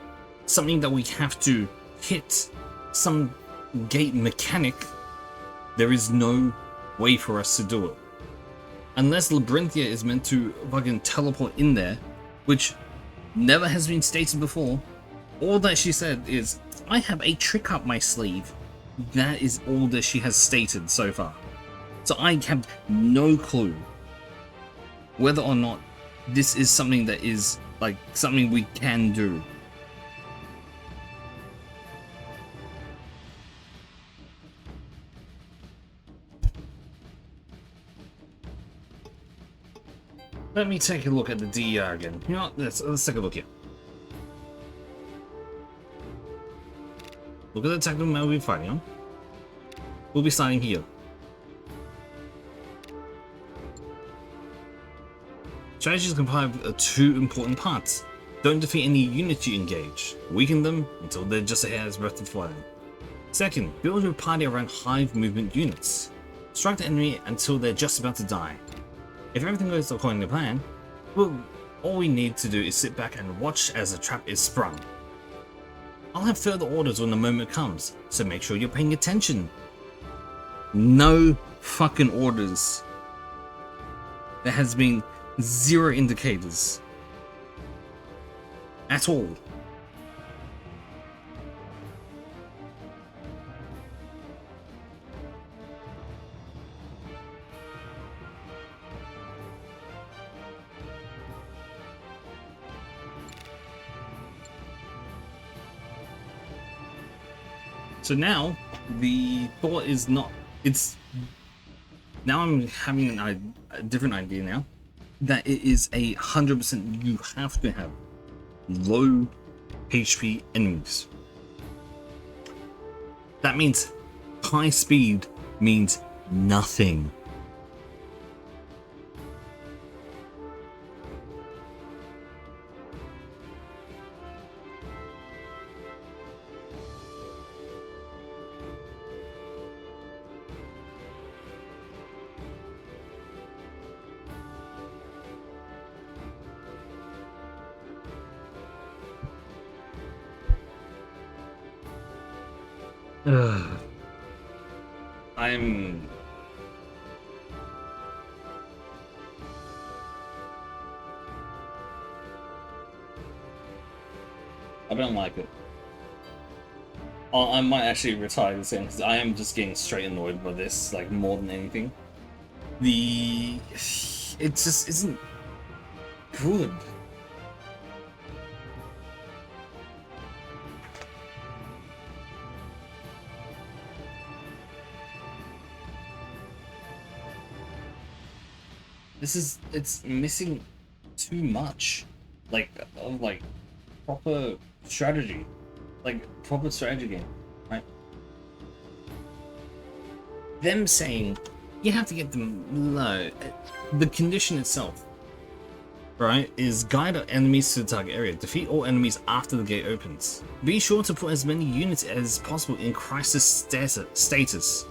something that we have to hit, some gate mechanic, there is no way for us to do it. Unless Labyrinthia is meant to fucking teleport in there, which never has been stated before. All that she said is, I have a trick up my sleeve. That is all that she has stated so far. So I have no clue whether or not this is something that is like something we can do. Let me take a look at the DER again. You know what? Let's take a look here. Look at the tactical map we'll be fighting on. We'll be starting here. Strategies comprise of two important parts. Don't defeat any units you engage. Weaken them until they're just a hair's breadth of flying. Second, build your party around hive movement units. Strike the enemy until they're just about to die. If everything goes according to plan, well, all we need to do is sit back and watch as a trap is sprung. I'll have further orders when the moment comes, so make sure you're paying attention. No fucking orders. There has been 0 indicators. At all. So now, the thought is not, it's, now I'm having a different idea now, that it is 100% you have to have low HP enemies. That means high speed means nothing. I don't like it. I might actually retire this game because I am just getting straight annoyed by this, like, more than anything. It just isn't good. It's missing too much, like proper strategy, proper strategy game, right? Them saying you have to get them low, the condition itself, right, is guide enemies to the target area, defeat all enemies after the gate opens. Be sure to put as many units as possible in crisis status.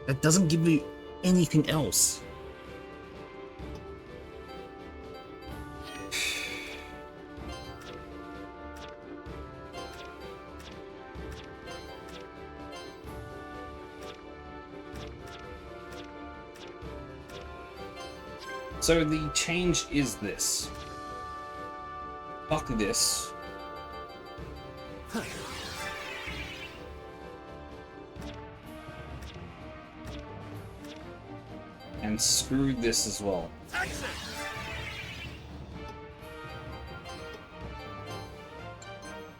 That doesn't give you anything else. So the change is this. Fuck this. And screw this as well.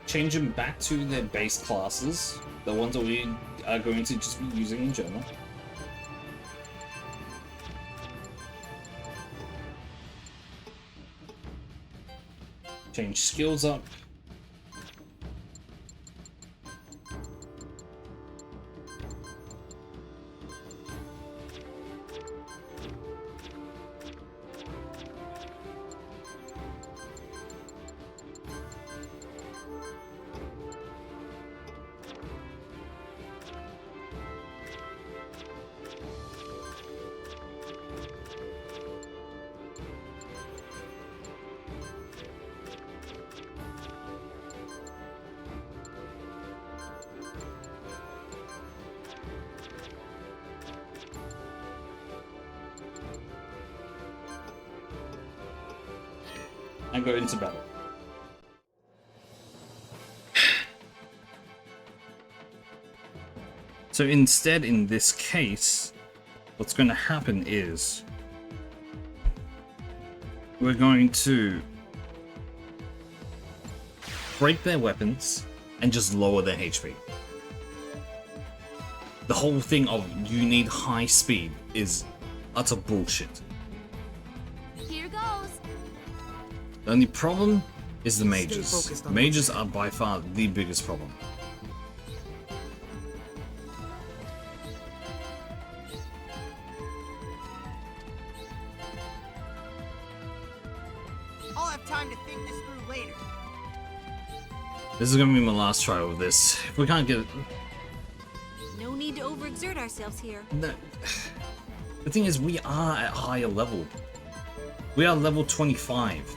change them back to their base classes, the ones that we are going to just be using in general. Change skills up. And go into battle. So instead, in this case, what's going to happen is we're going to break their weapons and just lower their HP. The whole thing of you need high speed is utter bullshit. Here goes. The only problem is the mages. focused on Mages are by far the biggest problem. I'll have time to think this through later. This is gonna be my last try with this. If we can't get it... No need to overexert ourselves here. No. The thing is, we are at higher level. We are level 25.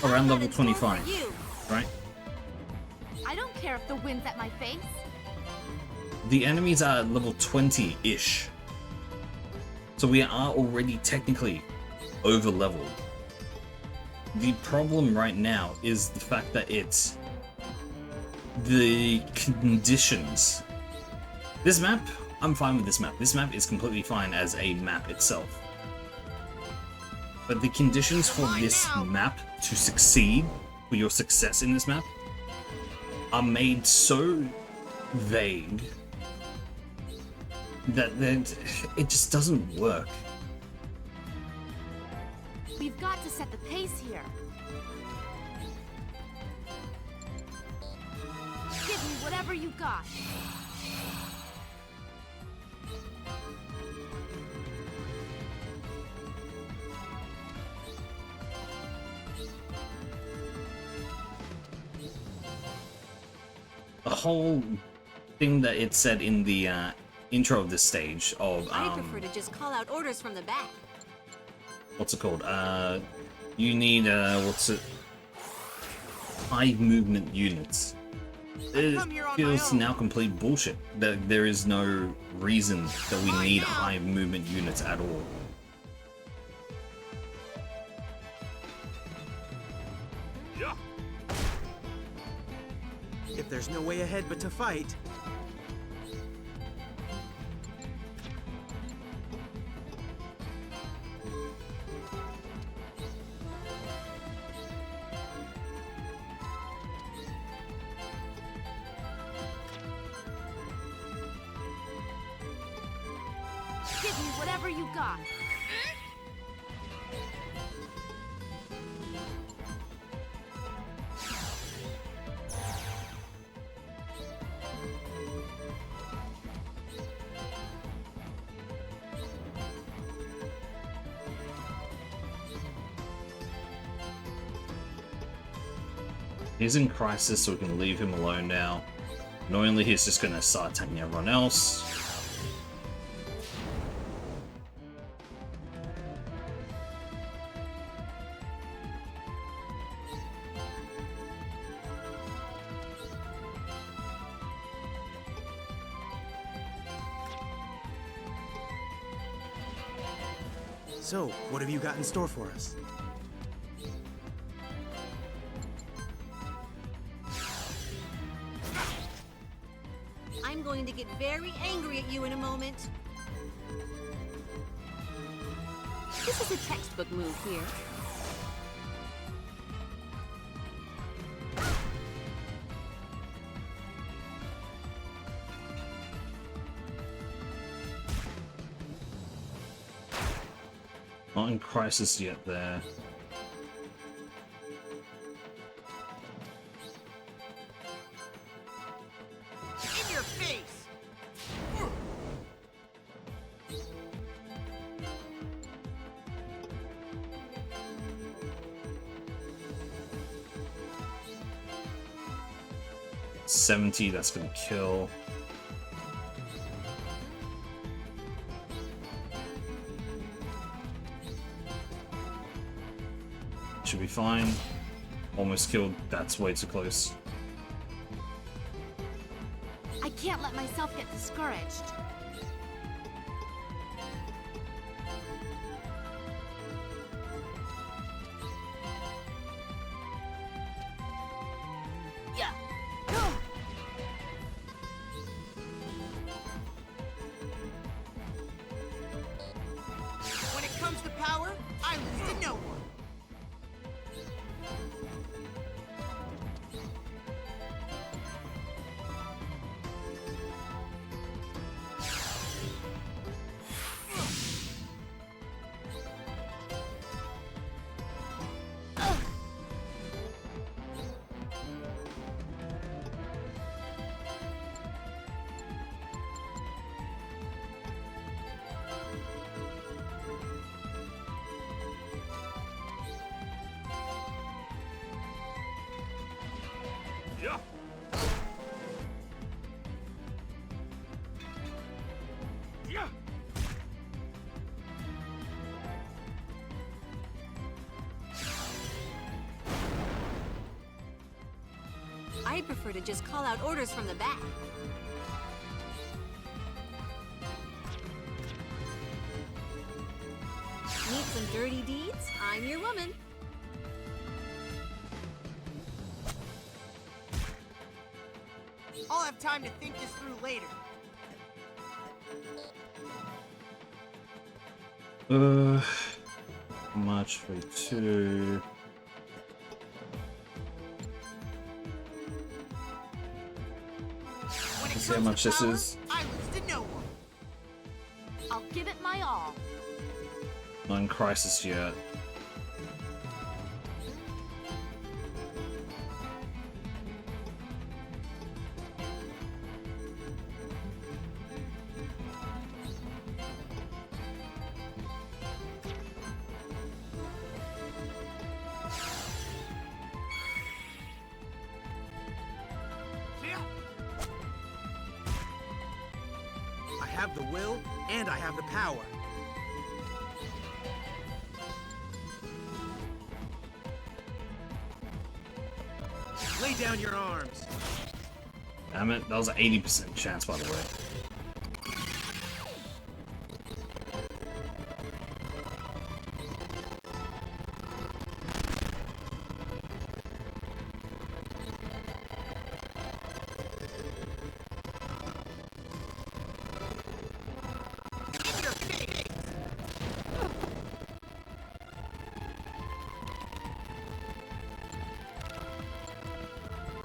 Around level 25. Right? I don't care if the wind's at my face. The enemies are at level 20-ish. So we are already technically over leveled. The problem right now is the fact that it's the conditions. This map, I'm fine with this map. This map is completely fine as a map itself. But the conditions for this map to succeed, for your success in this map, are made so vague that it just doesn't work. We've got to set the pace here. Give me whatever you got. The whole thing that it said in the intro of this stage of I prefer to just call out orders from the back. what's it called? You need what's it? High movement units. It feels now complete bullshit. That there is no reason that we need high movement units at all. If there's no way ahead but to fight, Give me whatever you got. He's in crisis, so we can leave him alone now. Annoyingly, he's just gonna start attacking everyone else. so what have you got in store for us? I'm going to get very angry at you in a moment. This is a textbook move here. Not in crisis yet there. In your face! $70, that's gonna kill. Should be fine. Almost killed, that's way too close. I can't let myself get discouraged. Yeah. When it comes to power, I lose to no one. Yeah. Yeah. I'd prefer to just call out orders from the back. Need some dirty deeds? I'm your woman. I'll have time to think this through later. How much for 2? When it Let's see how comes much to this power, is. I lose to no one. I'll give it my all. Not in crisis yet. I have the will, and I have the power. Lay down your arms. Damn it, that was an 80% chance, by the way.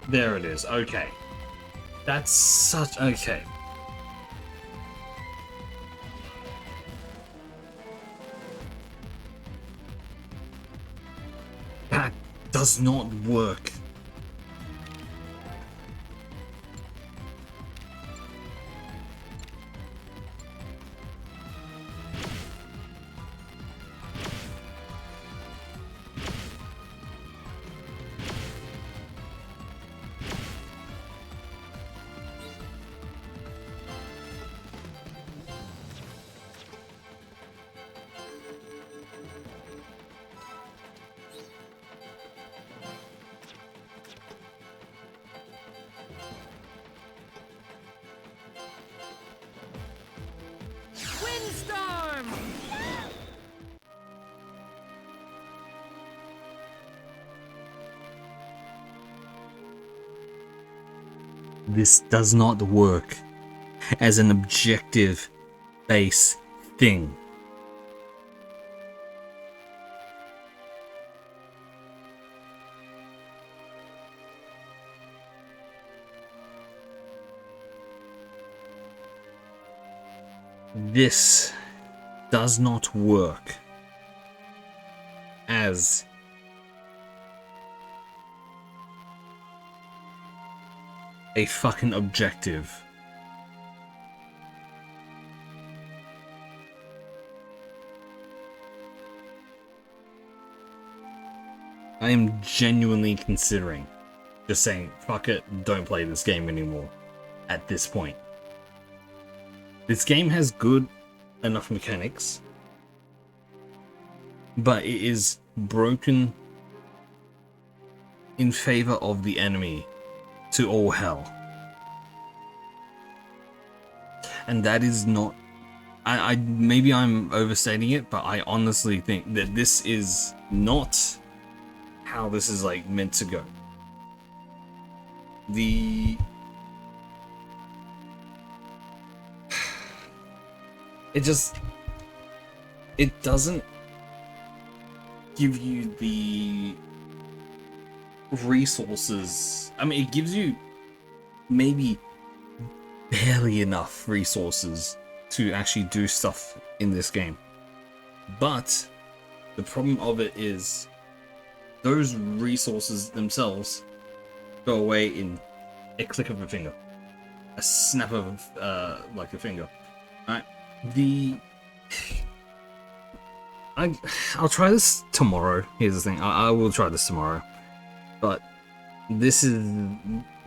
There it is, okay. That's such... okay. That does not work. Windstorm! This does not work as an objective base thing. This does not work as a fucking objective. I am genuinely considering just saying, fuck it, don't play this game anymore at this point. This game has good enough mechanics, but it is broken in favor of the enemy to all hell. And that is not... I maybe I'm overstating it, but I honestly think that this is not how this is like meant to go. It doesn't give you the resources. I mean, it gives you maybe barely enough resources to actually do stuff in this game. But the problem of it is those resources themselves go away in a click of a finger, a snap of like a finger. Right? I'll try this tomorrow. Here's the thing, I will try this tomorrow, but this is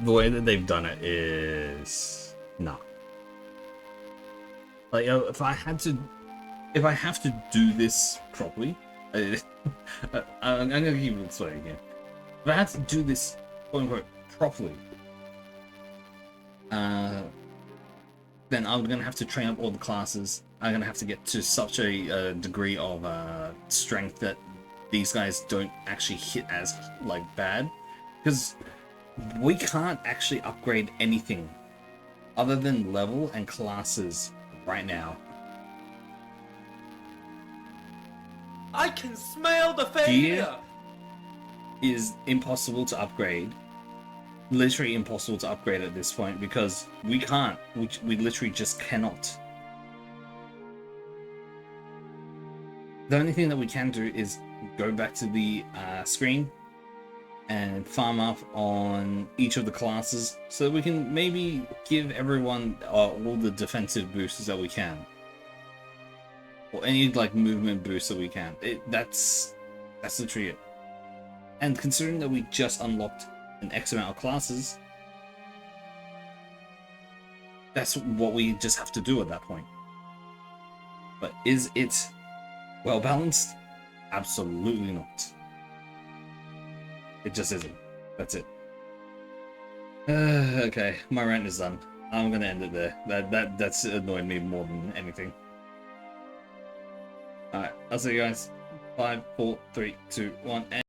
the way that they've done it is nah. Like if I have to do this properly, I'm gonna keep explaining here. If I have to do this quote unquote properly, then I'm gonna have to train up all the classes. I'm gonna have to get to such a degree of strength that these guys don't actually hit as like bad, because we can't actually upgrade anything other than level and classes right now. I can smell the failure. Gear is impossible to upgrade. Literally impossible to upgrade at this point because we can't. We literally just cannot. The only thing that we can do is go back to the screen and farm up on each of the classes so that we can maybe give everyone all the defensive boosts that we can, or any like movement boosts that we can. That's literally it. And considering that we just unlocked an X amount of classes, that's what we just have to do at that point. But is it well balanced? Absolutely not. It just isn't. That's it. Okay, my rant is done. I'm gonna end it there. That's annoyed me more than anything. Alright, I'll see you guys. 5, 4, 3, 2, 1, and